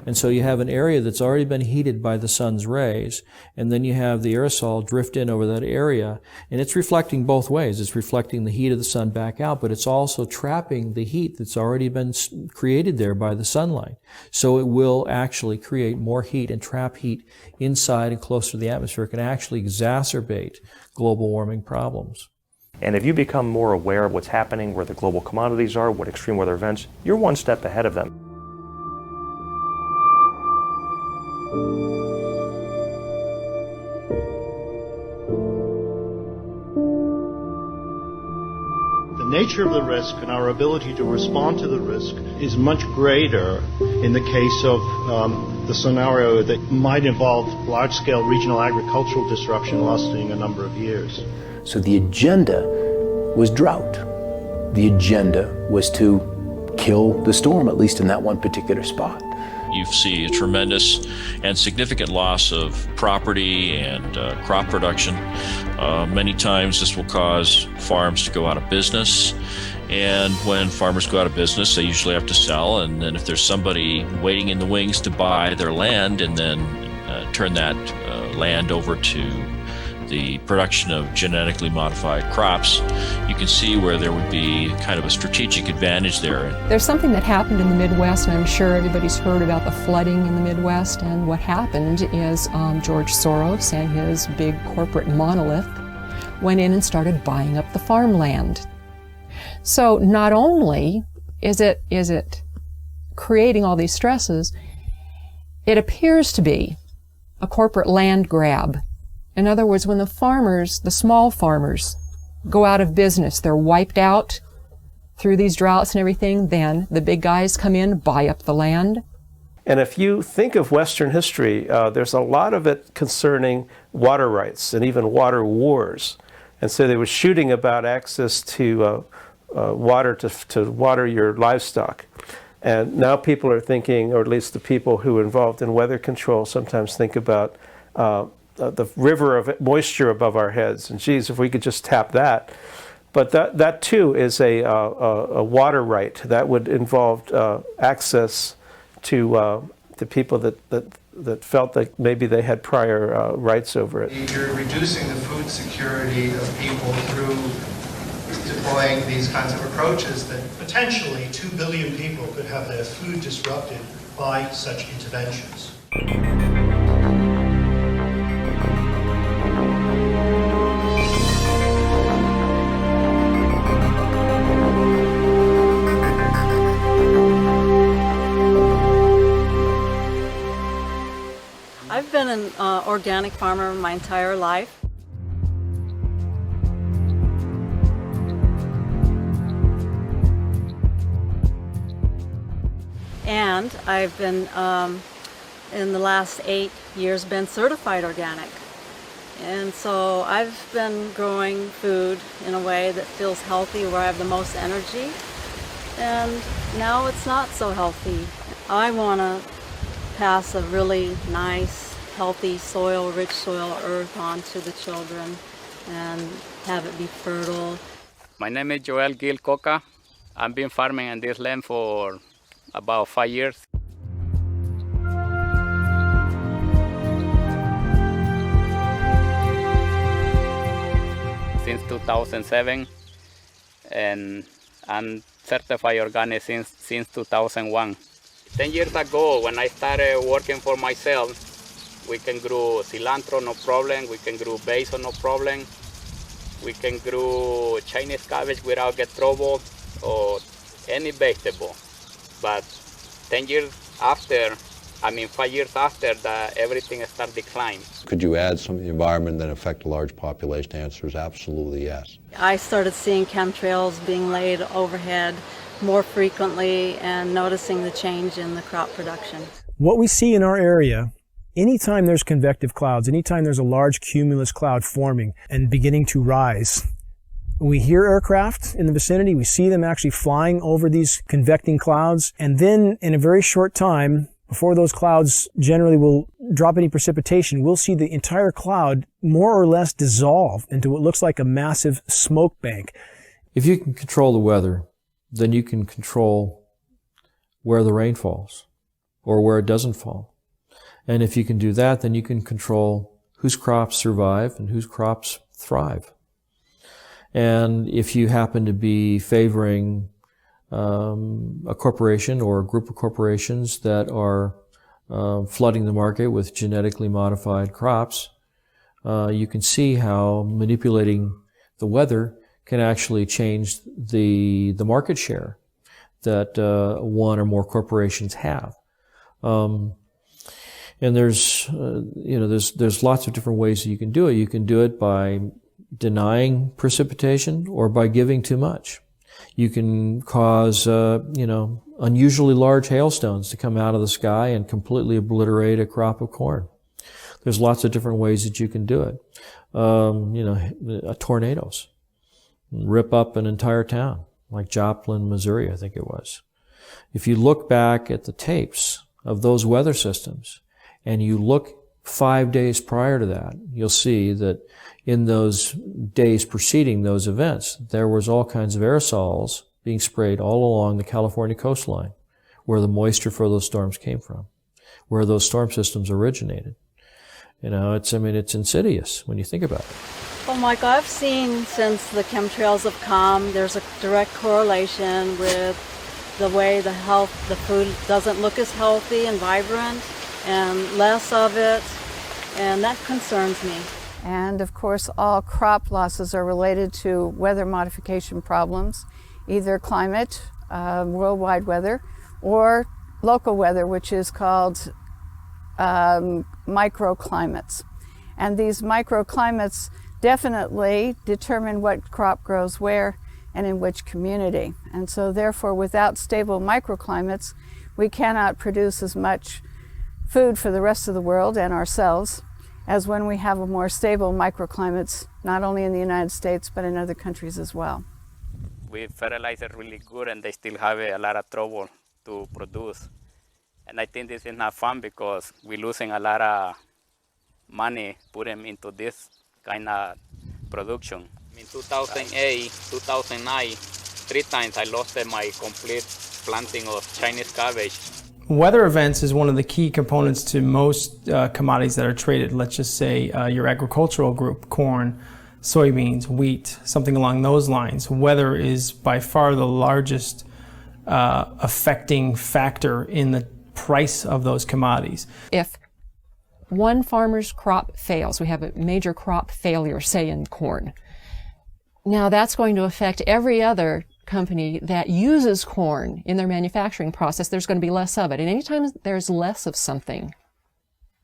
And so you have an area that's already been heated by the sun's rays, and then you have the aerosol drift in over that area, and it's reflecting both ways. It's reflecting the heat of the sun back out, but it's also trapping the heat that's already been created there by the sunlight. So it will actually create more heat and trap heat inside and closer to the atmosphere. It can actually exacerbate global warming problems. And if you become more aware of what's happening, where the global commodities are, what extreme weather events, you're one step ahead of them. The nature of the risk and our ability to respond to the risk is much greater in the case of the scenario that might involve large-scale regional agricultural disruption lasting a number of years. So the agenda was drought. The agenda was to kill the storm, at least in that one particular spot. You see a tremendous and significant loss of property and crop production. Many times this will cause farms to go out of business. And when farmers go out of business, they usually have to sell. And then if there's somebody waiting in the wings to buy their land and then turn that land over to the production of genetically modified crops, you can see where there would be kind of a strategic advantage there. There's something that happened in the Midwest, and I'm sure everybody's heard about the flooding in the Midwest, and what happened is George Soros and his big corporate monolith went in and started buying up the farmland. So not only is it creating all these stresses, it appears to be a corporate land grab. In other words, when the farmers, the small farmers, go out of business, they're wiped out through these droughts and everything, then the big guys come in, buy up the land. And if you think of Western history, there's a lot of it concerning water rights and even water wars. And so they were shooting about access to water to water your livestock. And now people are thinking, or at least the people who are involved in weather control sometimes think about the river of moisture above our heads. And geez, if we could just tap that. But that too is a water right that would involve access to people that felt that maybe they had prior rights over it. You're reducing the food security of people through deploying these kinds of approaches that Potentially 2 billion people could have their food disrupted by such interventions. I've been an organic farmer my entire life. And I've been, in the last 8 years, been certified organic. And so I've been growing food in a way that feels healthy, where I have the most energy. And now it's not so healthy. I want to pass a really nice, healthy soil, rich soil, earth on to the children and have it be fertile. My name is Joel Gil Coca. I've been farming in this land for about 5 years. Since 2007, and I'm certified organic since 2001. 10 years ago, when I started working for myself, we can grow cilantro, no problem. We can grow basil, no problem. We can grow Chinese cabbage without get trouble, or any vegetable. But 10 years after, 5 years after, that everything started declining. Could you add some of the environment that affect a large population? The answer is absolutely yes. I started seeing chemtrails being laid overhead more frequently and noticing the change in the crop production. What we see in our area, anytime there's convective clouds, anytime there's a large cumulus cloud forming and beginning to rise, we hear aircraft in the vicinity, we see them actually flying over these convecting clouds, and then in a very short time, before those clouds generally will drop any precipitation, we'll see the entire cloud more or less dissolve into what looks like a massive smoke bank. If you can control the weather, then you can control where the rain falls or where it doesn't fall. And if you can do that, then you can control whose crops survive and whose crops thrive. And if you happen to be favoring a corporation or a group of corporations that are flooding the market with genetically modified crops, you can see how manipulating the weather can actually change the market share that one or more corporations have. And there's lots of different ways that you can do it. You can do it by denying precipitation or by giving too much. You can cause, unusually large hailstones to come out of the sky and completely obliterate a crop of corn. There's lots of different ways that you can do it. Tornadoes rip up an entire town, like Joplin, Missouri, I think it was. If you look back at the tapes of those weather systems and you look 5 days prior to that, you'll see that in those days preceding those events, there was all kinds of aerosols being sprayed all along the California coastline, where the moisture for those storms came from, where those storm systems originated. You know, it's insidious when you think about it. Well, Mike, I've seen since the chemtrails have come, there's a direct correlation with the way the food doesn't look as healthy and vibrant, and less of it, and that concerns me. And of course, all crop losses are related to weather modification problems, either climate, worldwide weather, or local weather, which is called microclimates. And these microclimates definitely determine what crop grows where and in which community. And so therefore, without stable microclimates, we cannot produce as much food for the rest of the world and ourselves as when we have a more stable microclimates, not only in the United States, but in other countries as well. We fertilize it really good and they still have a lot of trouble to produce. And I think this is not fun because we're losing a lot of money putting into this kind of production. In 2008, 2009, 3 times I lost my complete planting of Chinese cabbage. Weather events is one of the key components to most commodities that are traded. Let's just say your agricultural group, corn, soybeans, wheat, something along those lines. Weather is by far the largest affecting factor in the price of those commodities. If one farmer's crop fails, we have a major crop failure, say in corn, now that's going to affect every other company that uses corn in their manufacturing process. There's going to be less of it. And anytime there's less of something,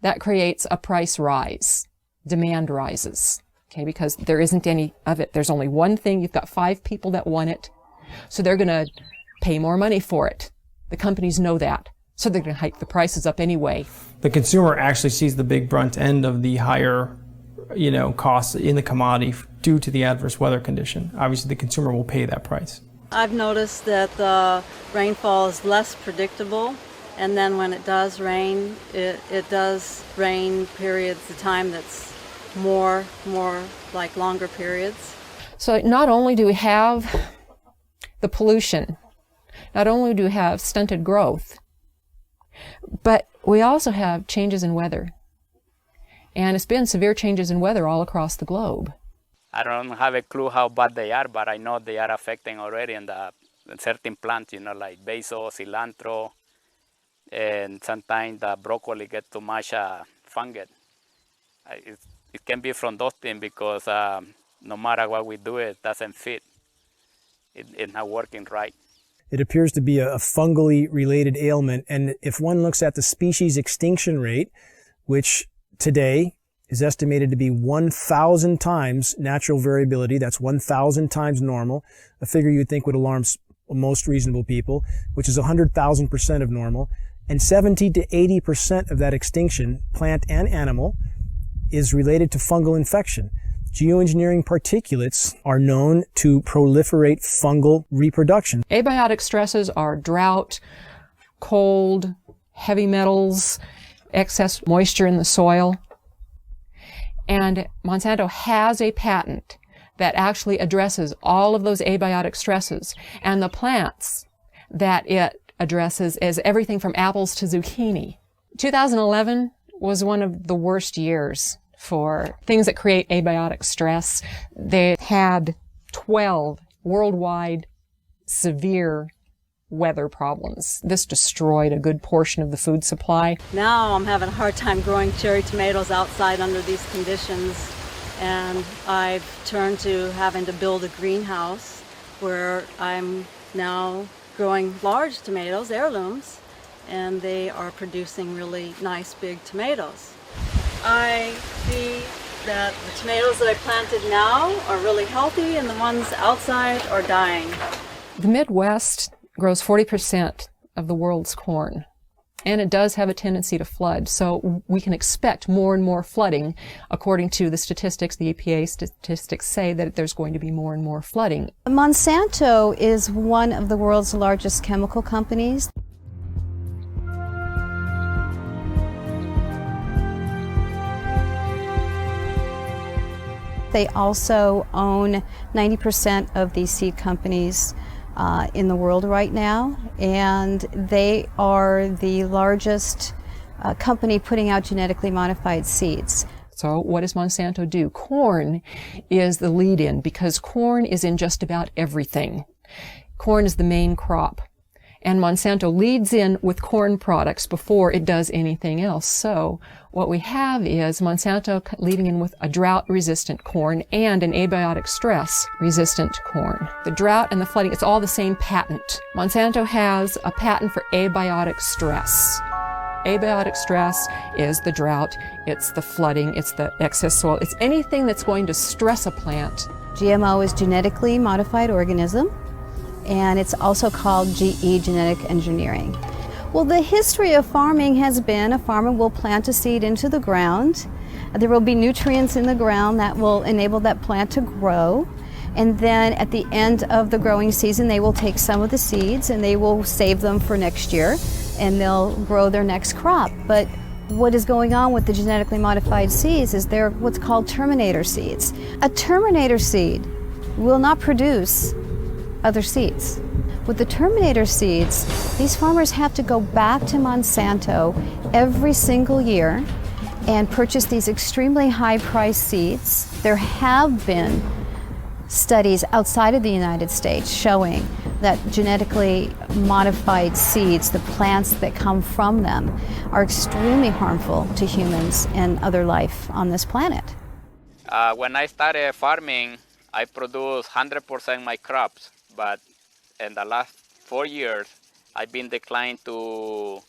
that creates a price rise. Demand rises, okay, because there isn't any of it. There's only one thing. You've got 5 people that want it, so they're going to pay more money for it. The companies know that, so they're going to hike the prices up anyway. The consumer actually sees the big brunt end of the higher, costs in the commodity due to the adverse weather condition. Obviously, the consumer will pay that price. I've noticed that the rainfall is less predictable, and then when it does rain, it does rain periods of time that's more like longer periods. So not only do we have the pollution, not only do we have stunted growth, but we also have changes in weather. And it's been severe changes in weather all across the globe. I don't have a clue how bad they are, but I know they are affecting already in certain plants, like basil, cilantro, and sometimes the broccoli gets too much fungus. It can be from those things because no matter what we do, it doesn't fit. It's not working right. It appears to be a fungally related ailment, and if one looks at the species extinction rate, which today is estimated to be 1,000 times natural variability, that's 1,000 times normal, a figure you'd think would alarm most reasonable people, which is 100,000% of normal, and 70 to 80% of that extinction, plant and animal, is related to fungal infection. Geoengineering particulates are known to proliferate fungal reproduction. Abiotic stresses are drought, cold, heavy metals, excess moisture in the soil. And Monsanto has a patent that actually addresses all of those abiotic stresses. And the plants that it addresses is everything from apples to zucchini. 2011 was one of the worst years for things that create abiotic stress. They had 12 worldwide severe weather problems. This destroyed a good portion of the food supply. Now I'm having a hard time growing cherry tomatoes outside under these conditions, and I've turned to having to build a greenhouse where I'm now growing large tomatoes, heirlooms, and they are producing really nice big tomatoes. I see that the tomatoes that I planted now are really healthy and the ones outside are dying. The Midwest grows 40% of the world's corn, and it does have a tendency to flood. So we can expect more and more flooding. According to the statistics, the EPA statistics say that there's going to be more and more flooding. Monsanto is one of the world's largest chemical companies. They also own 90% of the seed companies in the world right now, and they are the largest company putting out genetically modified seeds. So what does Monsanto do? Corn is the lead-in because corn is in just about everything. Corn is the main crop. And Monsanto leads in with corn products before it does anything else. So what we have is Monsanto leading in with a drought-resistant corn and an abiotic stress-resistant corn. The drought and the flooding, it's all the same patent. Monsanto has a patent for abiotic stress. Abiotic stress is the drought, it's the flooding, it's the excess soil, it's anything that's going to stress a plant. GMO is genetically modified organism, and it's also called GE, genetic engineering. Well, the history of farming has been a farmer will plant a seed into the ground. There will be nutrients in the ground that will enable that plant to grow. And then at the end of the growing season, they will take some of the seeds and they will save them for next year, and they'll grow their next crop. But what is going on with the genetically modified seeds is they're what's called terminator seeds. A terminator seed will not produce other seeds. With the terminator seeds, these farmers have to go back to Monsanto every single year and purchase these extremely high-priced seeds. There have been studies outside of the United States showing that genetically modified seeds, the plants that come from them, are extremely harmful to humans and other life on this planet. When I started farming, I produced 100% my crops, but in the last 4 years, I've been declined to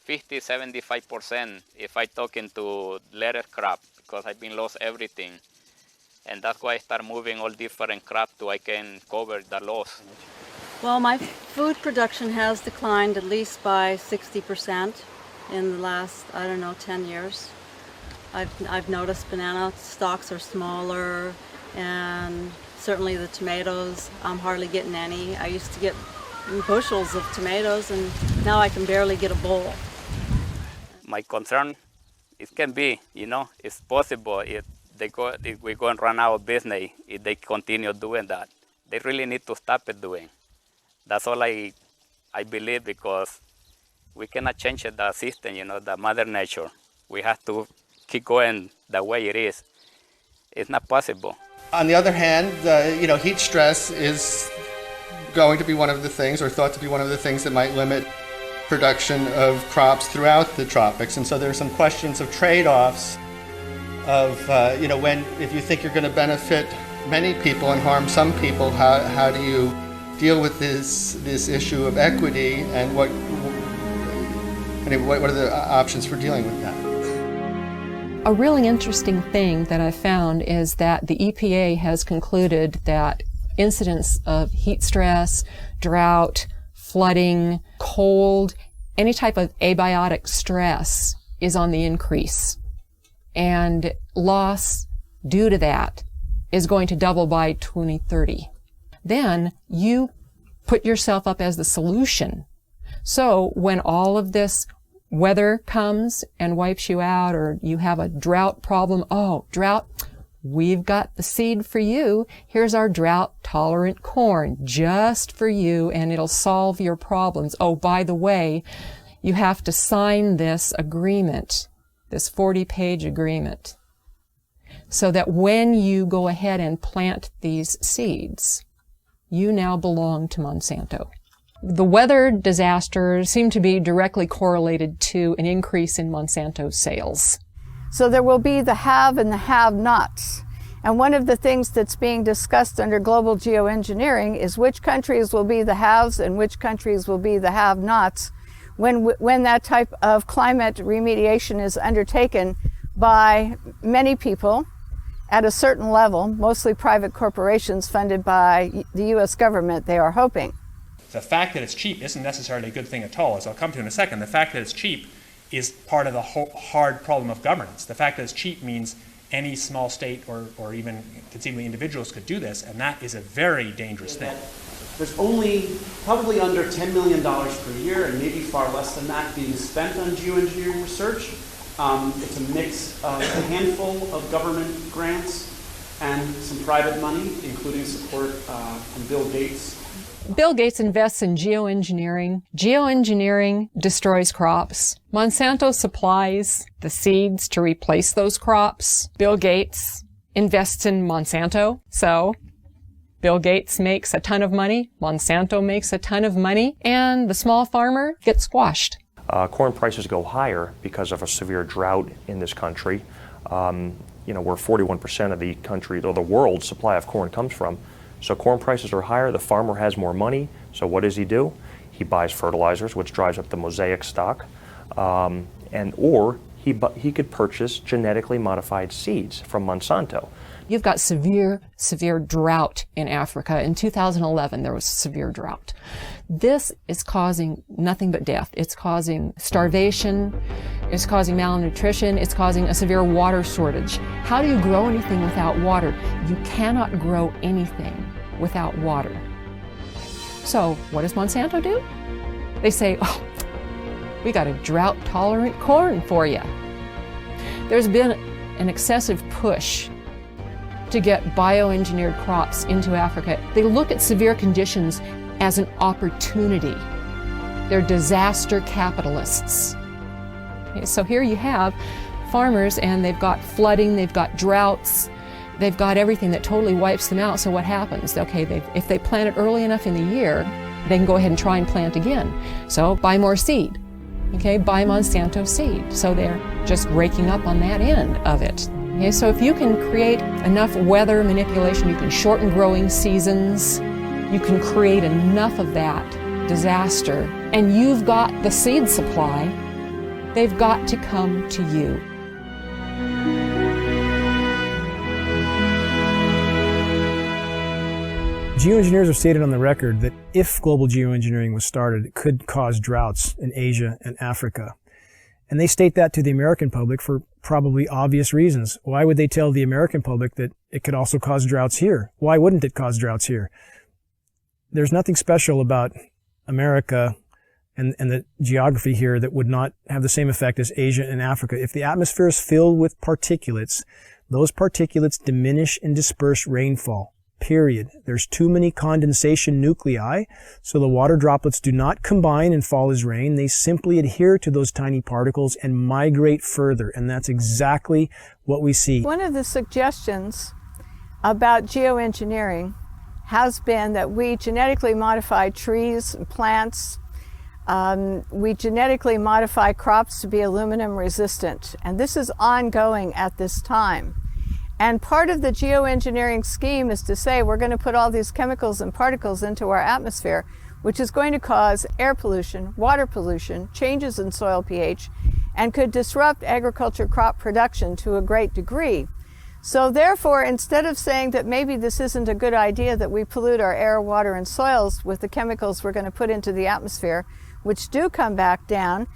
50-75% if I talk into lettuce crop, because I've been lost everything. And that's why I start moving all different crops so I can cover the loss. Well, my food production has declined at least by 60% in the last, 10 years. I've noticed banana stalks are smaller, and certainly the tomatoes, I'm hardly getting any. I used to get bushels of tomatoes, and now I can barely get a bowl. My concern, it can be, it's possible if we're going to run out of business if they continue doing that. They really need to stop it doing. That's all I believe, because we cannot change the system, the mother nature. We have to keep going the way it is. It's not possible. On the other hand, heat stress is going to be one of the things, or thought to be one of the things, that might limit production of crops throughout the tropics. And so there are some questions of trade-offs of, if you think you're going to benefit many people and harm some people, how do you deal with this issue of equity, and what are the options for dealing with that? A really interesting thing that I found is that the EPA has concluded that incidents of heat stress, drought, flooding, cold, any type of abiotic stress is on the increase. And loss due to that is going to double by 2030. Then you put yourself up as the solution. So when all of this weather comes and wipes you out, or you have a drought problem, drought, we've got the seed for you. Here's our drought-tolerant corn just for you, and it'll solve your problems. Oh, by the way, you have to sign this agreement, this 40-page agreement, so that when you go ahead and plant these seeds, you now belong to Monsanto. The weather disasters seem to be directly correlated to an increase in Monsanto sales. So there will be the have and the have-nots. And one of the things that's being discussed under global geoengineering is which countries will be the haves and which countries will be the have-nots when that type of climate remediation is undertaken by many people at a certain level, mostly private corporations funded by the U.S. government, they are hoping. The fact that it's cheap isn't necessarily a good thing at all, as I'll come to in a second. The fact that it's cheap is part of the hard problem of governance. The fact that it's cheap means any small state or even conceivably individuals could do this, and that is a very dangerous thing. There's only probably under $10 million per year, and maybe far less than that, being spent on geoengineering research. It's a mix of a handful of government grants and some private money, including support from Bill Gates Bill Gates invests in geoengineering. Geoengineering destroys crops. Monsanto supplies the seeds to replace those crops. Bill Gates invests in Monsanto. So Bill Gates makes a ton of money. Monsanto makes a ton of money. And the small farmer gets squashed. Corn prices go higher because of a severe drought in this country. You know, where 41% of the country, or the world's supply of corn comes from. So corn prices are higher, the farmer has more money, so what does he do? He buys fertilizers, which drives up the mosaic stock, or he could purchase genetically modified seeds from Monsanto. You've got severe drought in Africa. In 2011, there was severe drought. This is causing nothing but death. It's causing starvation, it's causing malnutrition, it's causing a severe water shortage. How do you grow anything without water? You cannot grow anything without water. So what does Monsanto do? They say, oh, we got a drought-tolerant corn for you. There's been an excessive push to get bioengineered crops into Africa. They look at severe conditions as an opportunity. They're disaster capitalists. Okay, so here you have farmers, and they've got flooding, they've got droughts, they've got everything that totally wipes them out. So what happens? Okay, if they plant it early enough in the year, they can go ahead and try and plant again. So buy more seed. Okay, buy Monsanto seed. So they're just raking up on that end of it. Okay, so if you can create enough weather manipulation, you can shorten growing seasons, you can create enough of that disaster, and you've got the seed supply, they've got to come to you. Geoengineers have stated on the record that if global geoengineering was started, it could cause droughts in Asia and Africa. And they state that to the American public for probably obvious reasons. Why would they tell the American public that it could also cause droughts here? Why wouldn't it cause droughts here? There's nothing special about America and the geography here that would not have the same effect as Asia and Africa. If the atmosphere is filled with particulates, those particulates diminish and disperse rainfall. Period. There's too many condensation nuclei, so the water droplets do not combine and fall as rain. They simply adhere to those tiny particles and migrate further, and that's exactly what we see. One of the suggestions about geoengineering has been that we genetically modify trees and plants. We genetically modify crops to be aluminum resistant, and this is ongoing at this time. And part of the geoengineering scheme is to say we're going to put all these chemicals and particles into our atmosphere, which is going to cause air pollution, water pollution, changes in soil pH, and could disrupt agriculture crop production to a great degree. So therefore, instead of saying that maybe this isn't a good idea that we pollute our air, water, and soils with the chemicals we're going to put into the atmosphere, which do come back down,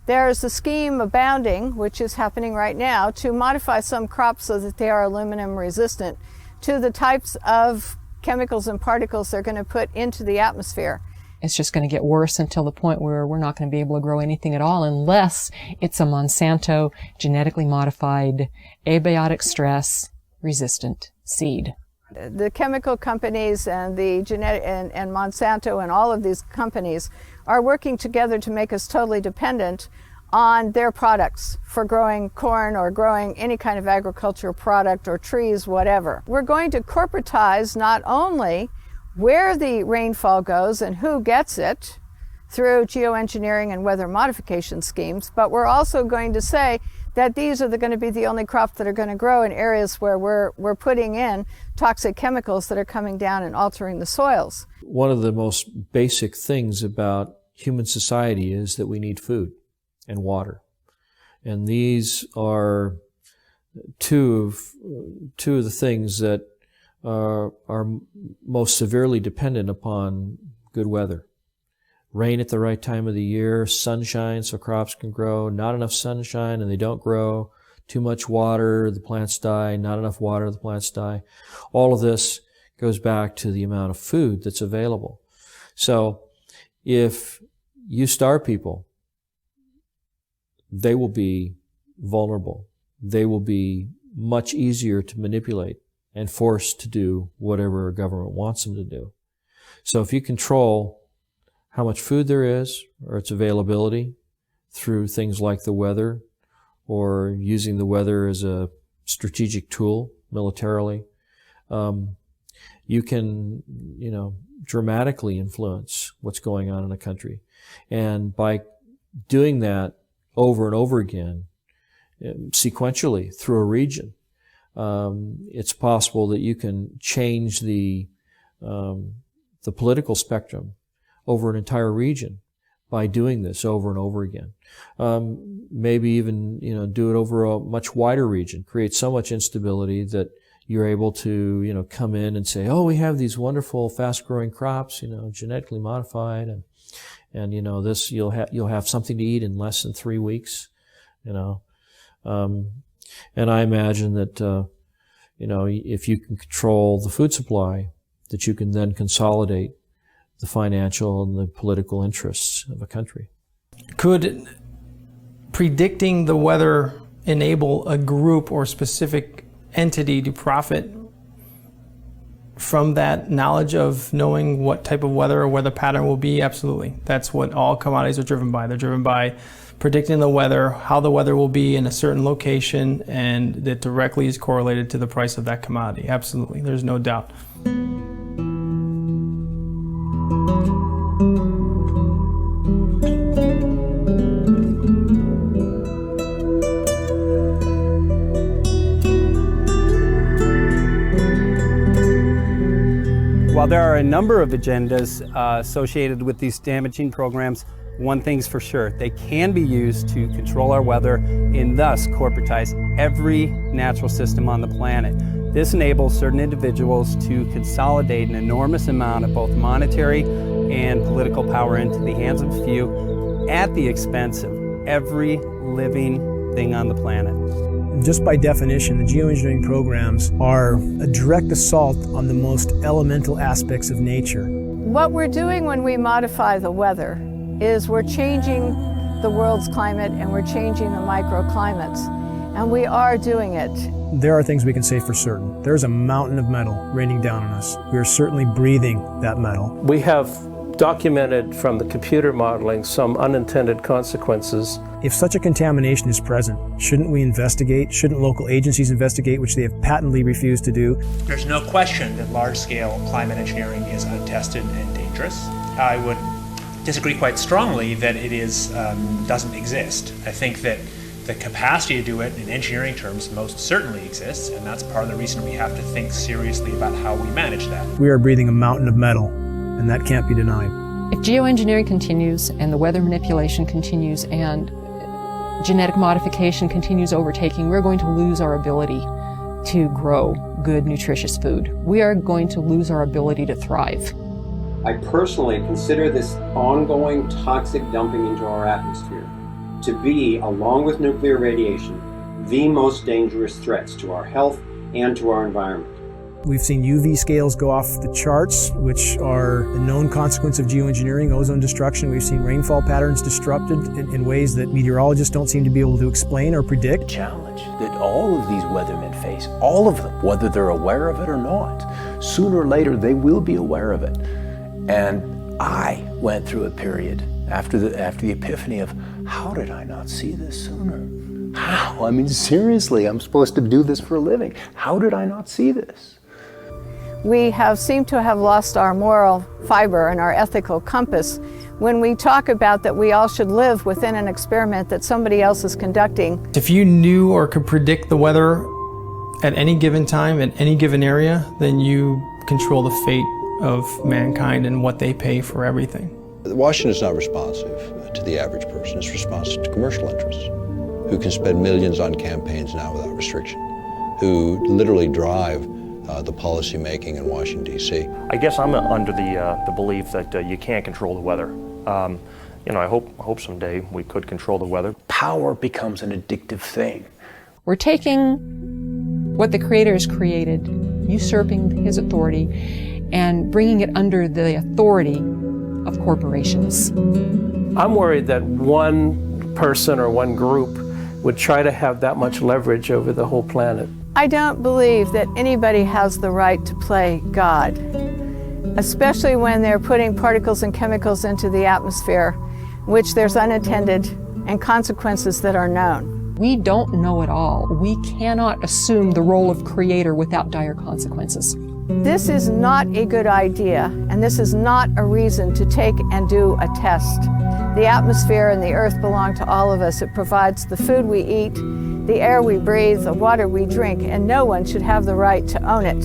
there's a scheme abounding, which is happening right now, to modify some crops so that they are aluminum resistant to the types of chemicals and particles they're going to put into the atmosphere. It's just going to get worse until the point where we're not going to be able to grow anything at all unless it's a Monsanto genetically modified, abiotic stress resistant seed. The chemical companies and the and Monsanto and all of these companies are working together to make us totally dependent on their products for growing corn or growing any kind of agricultural product or trees, whatever. We're going to corporatize not only where the rainfall goes and who gets it through geoengineering and weather modification schemes, but we're also going to say that these are going to be the only crops that are going to grow in areas where we're putting in toxic chemicals that are coming down and altering the soils. One of the most basic things about human society is that we need food and water. And these are two of the things that are most severely dependent upon good weather. Rain at the right time of the year, sunshine so crops can grow, not enough sunshine and they don't grow, too much water, the plants die, not enough water, the plants die. All of this goes back to the amount of food that's available. So if you starve people, they will be vulnerable. They will be much easier to manipulate and forced to do whatever a government wants them to do. So if you control how much food there is or its availability through things like the weather or using the weather as a strategic tool militarily, you can, dramatically influence what's going on in a country. And by doing that over and over again, sequentially through a region, it's possible that you can change the political spectrum over an entire region by doing this over and over again. Maybe even, do it over a much wider region, create so much instability that you're able to, come in and say, oh, we have these wonderful fast-growing crops, genetically modified, and this you'll have something to eat in less than 3 weeks, and I imagine that if you can control the food supply, that you can then consolidate the financial and the political interests of a country. Could predicting the weather enable a group or specific entity to profit from that knowledge of knowing what type of weather or weather pattern will be? Absolutely. That's what all commodities are driven by. They're driven by predicting the weather, how the weather will be in a certain location, and that directly is correlated to the price of that commodity. Absolutely. There's no doubt. While there are a number of agendas associated with these damaging programs, one thing's for sure: they can be used to control our weather and thus corporatize every natural system on the planet. This enables certain individuals to consolidate an enormous amount of both monetary and political power into the hands of a few at the expense of every living thing on the planet. Just by definition, the geoengineering programs are a direct assault on the most elemental aspects of nature. What we're doing when we modify the weather is we're changing the world's climate and we're changing the microclimates, and we are doing it. There are things we can say for certain. There's a mountain of metal raining down on us. We are certainly breathing that metal. We have documented from the computer modeling some unintended consequences. If such a contamination is present, shouldn't we investigate? Shouldn't local agencies investigate, which they have patently refused to do? There's no question that large-scale climate engineering is untested and dangerous. I would disagree quite strongly that it doesn't exist. I think that the capacity to do it in engineering terms most certainly exists, and that's part of the reason we have to think seriously about how we manage that. We are breathing a mountain of metal, and that can't be denied. If geoengineering continues and the weather manipulation continues and genetic modification continues overtaking, we're going to lose our ability to grow good, nutritious food. We are going to lose our ability to thrive. I personally consider this ongoing toxic dumping into our atmosphere to be, along with nuclear radiation, the most dangerous threats to our health and to our environment. We've seen UV scales go off the charts, which are a known consequence of geoengineering, ozone destruction. We've seen rainfall patterns disrupted in ways that meteorologists don't seem to be able to explain or predict. The challenge that all of these weathermen face, all of them, whether they're aware of it or not, sooner or later they will be aware of it. And I went through a period after the epiphany of, how did I not see this sooner? How? I mean, seriously, I'm supposed to do this for a living. How did I not see this? We seem to have lost our moral fiber and our ethical compass when we talk about that we all should live within an experiment that somebody else is conducting. If you knew or could predict the weather at any given time, in any given area, then you control the fate of mankind and what they pay for everything. Washington is not responsive to the average person. It's responsive to commercial interests who can spend millions on campaigns now without restriction, who literally drive the policy making in Washington, D.C. I guess I'm under the belief that you can't control the weather. I hope someday we could control the weather. Power becomes an addictive thing. We're taking what the Creator has created, usurping His authority, and bringing it under the authority of corporations. I'm worried that one person or one group would try to have that much leverage over the whole planet. I don't believe that anybody has the right to play God. especially when they're putting particles and chemicals into the atmosphere, which there's unintended and consequences that are known. We don't know it all. We cannot assume the role of creator without dire consequences. This is not a good idea, and this is not a reason to take and do a test. The atmosphere and the earth belong to all of us. It provides the food we eat, the air we breathe, the water we drink, and no one should have the right to own it.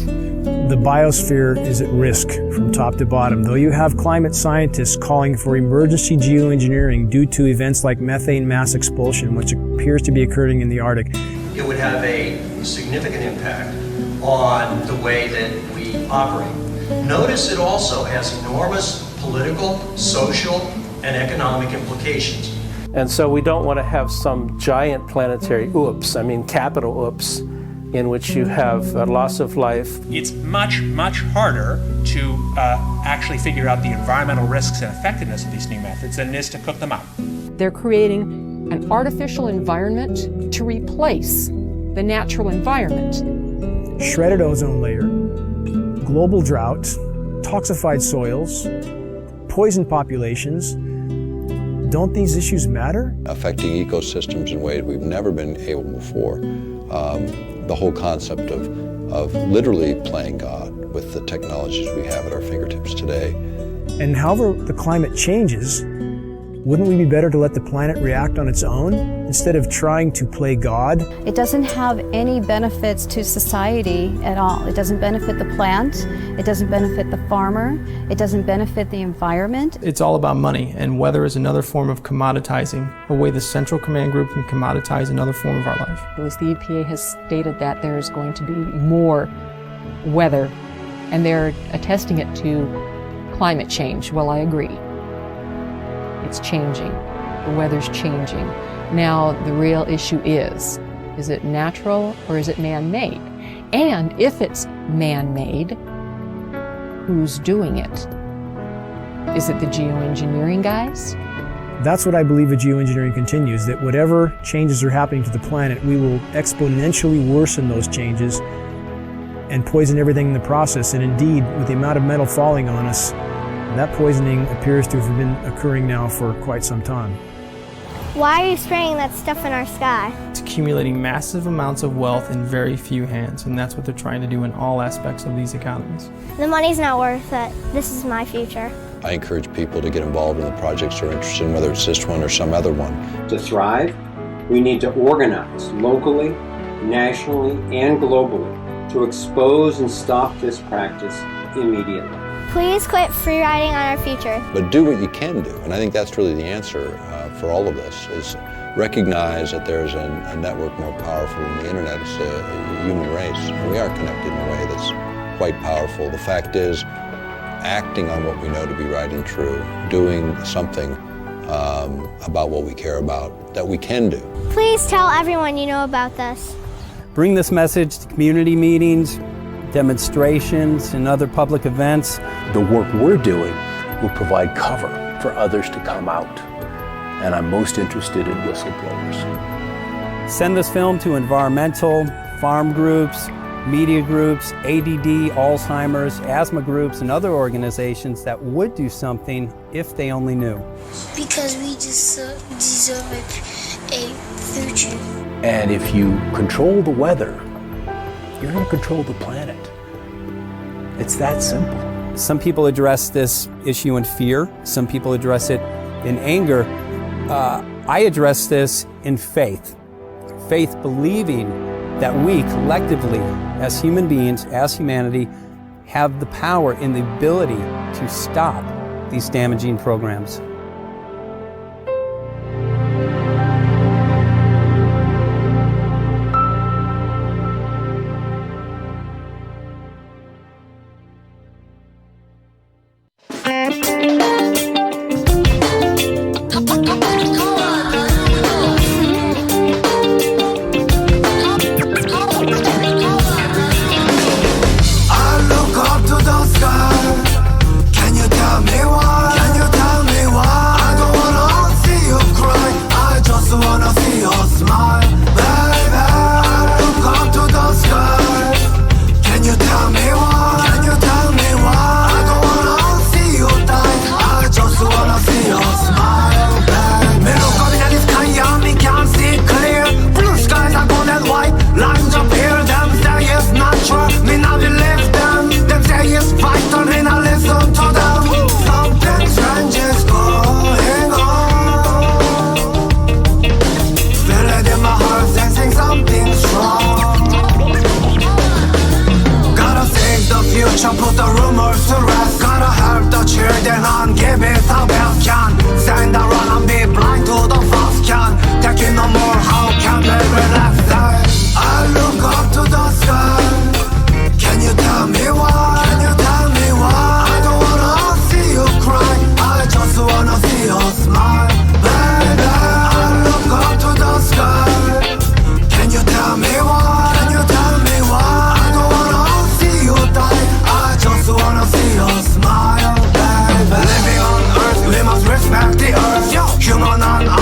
The biosphere is at risk from top to bottom. Though you have climate scientists calling for emergency geoengineering due to events like methane mass expulsion, which appears to be occurring in the Arctic. It would have a significant impact on the way that we operate. Notice it also has enormous political, social, and economic implications. And so we don't want to have some giant planetary oops, I mean capital oops, in which you have a loss of life. It's much, much harder to actually figure out the environmental risks and effectiveness of these new methods than it is to cook them up. They're creating an artificial environment to replace the natural environment. Shredded ozone layer, global drought, toxified soils, poisoned populations. Don't these issues matter? Affecting ecosystems in ways we've never been able before. The whole concept of literally playing God with the technologies we have at our fingertips today. And however the climate changes, wouldn't we be better to let the planet react on its own instead of trying to play God? It doesn't have any benefits to society at all. It doesn't benefit the plant, it doesn't benefit the farmer, it doesn't benefit the environment. It's all about money, and weather is another form of commoditizing, a way the Central Command Group can commoditize another form of our life. As the EPA has stated that there's going to be more weather, and they're attesting it to climate change. Well, I agree. It's changing. The weather's changing. Now, the real issue is it natural or is it man-made? And if it's man-made, who's doing it? Is it the geoengineering guys? That's what I believe as geoengineering continues, that whatever changes are happening to the planet, we will exponentially worsen those changes and poison everything in the process. And indeed, with the amount of metal falling on us, that poisoning appears to have been occurring now for quite some time. Why are you spraying that stuff in our sky? It's accumulating massive amounts of wealth in very few hands, and that's what they're trying to do in all aspects of these economies. The money's not worth it. This is my future. I encourage people to get involved in the projects they're interested in, whether it's this one or some other one. To thrive, we need to organize locally, nationally, and globally to expose and stop this practice immediately. Please quit free riding on our future. But do what you can do, and I think that's really the answer for all of this, is recognize that there's a network more powerful than the internet. It's a human race, and we are connected in a way that's quite powerful. The fact is, acting on what we know to be right and true, doing something about what we care about that we can do. Please tell everyone you know about this. Bring this message to community meetings, demonstrations, and other public events. The work we're doing will provide cover for others to come out. And I'm most interested in whistleblowers. Send this film to environmental, farm groups, media groups, ADD, Alzheimer's, asthma groups, and other organizations that would do something if they only knew. Because we deserve a future. And if you control the weather, you're going to control the planet. It's that simple. Some people address this issue in fear. Some people address it in anger. I address this in faith. Faith believing that we collectively, as human beings, as humanity, have the power and the ability to stop these damaging programs. Can you tell me why? respect the earth. Human on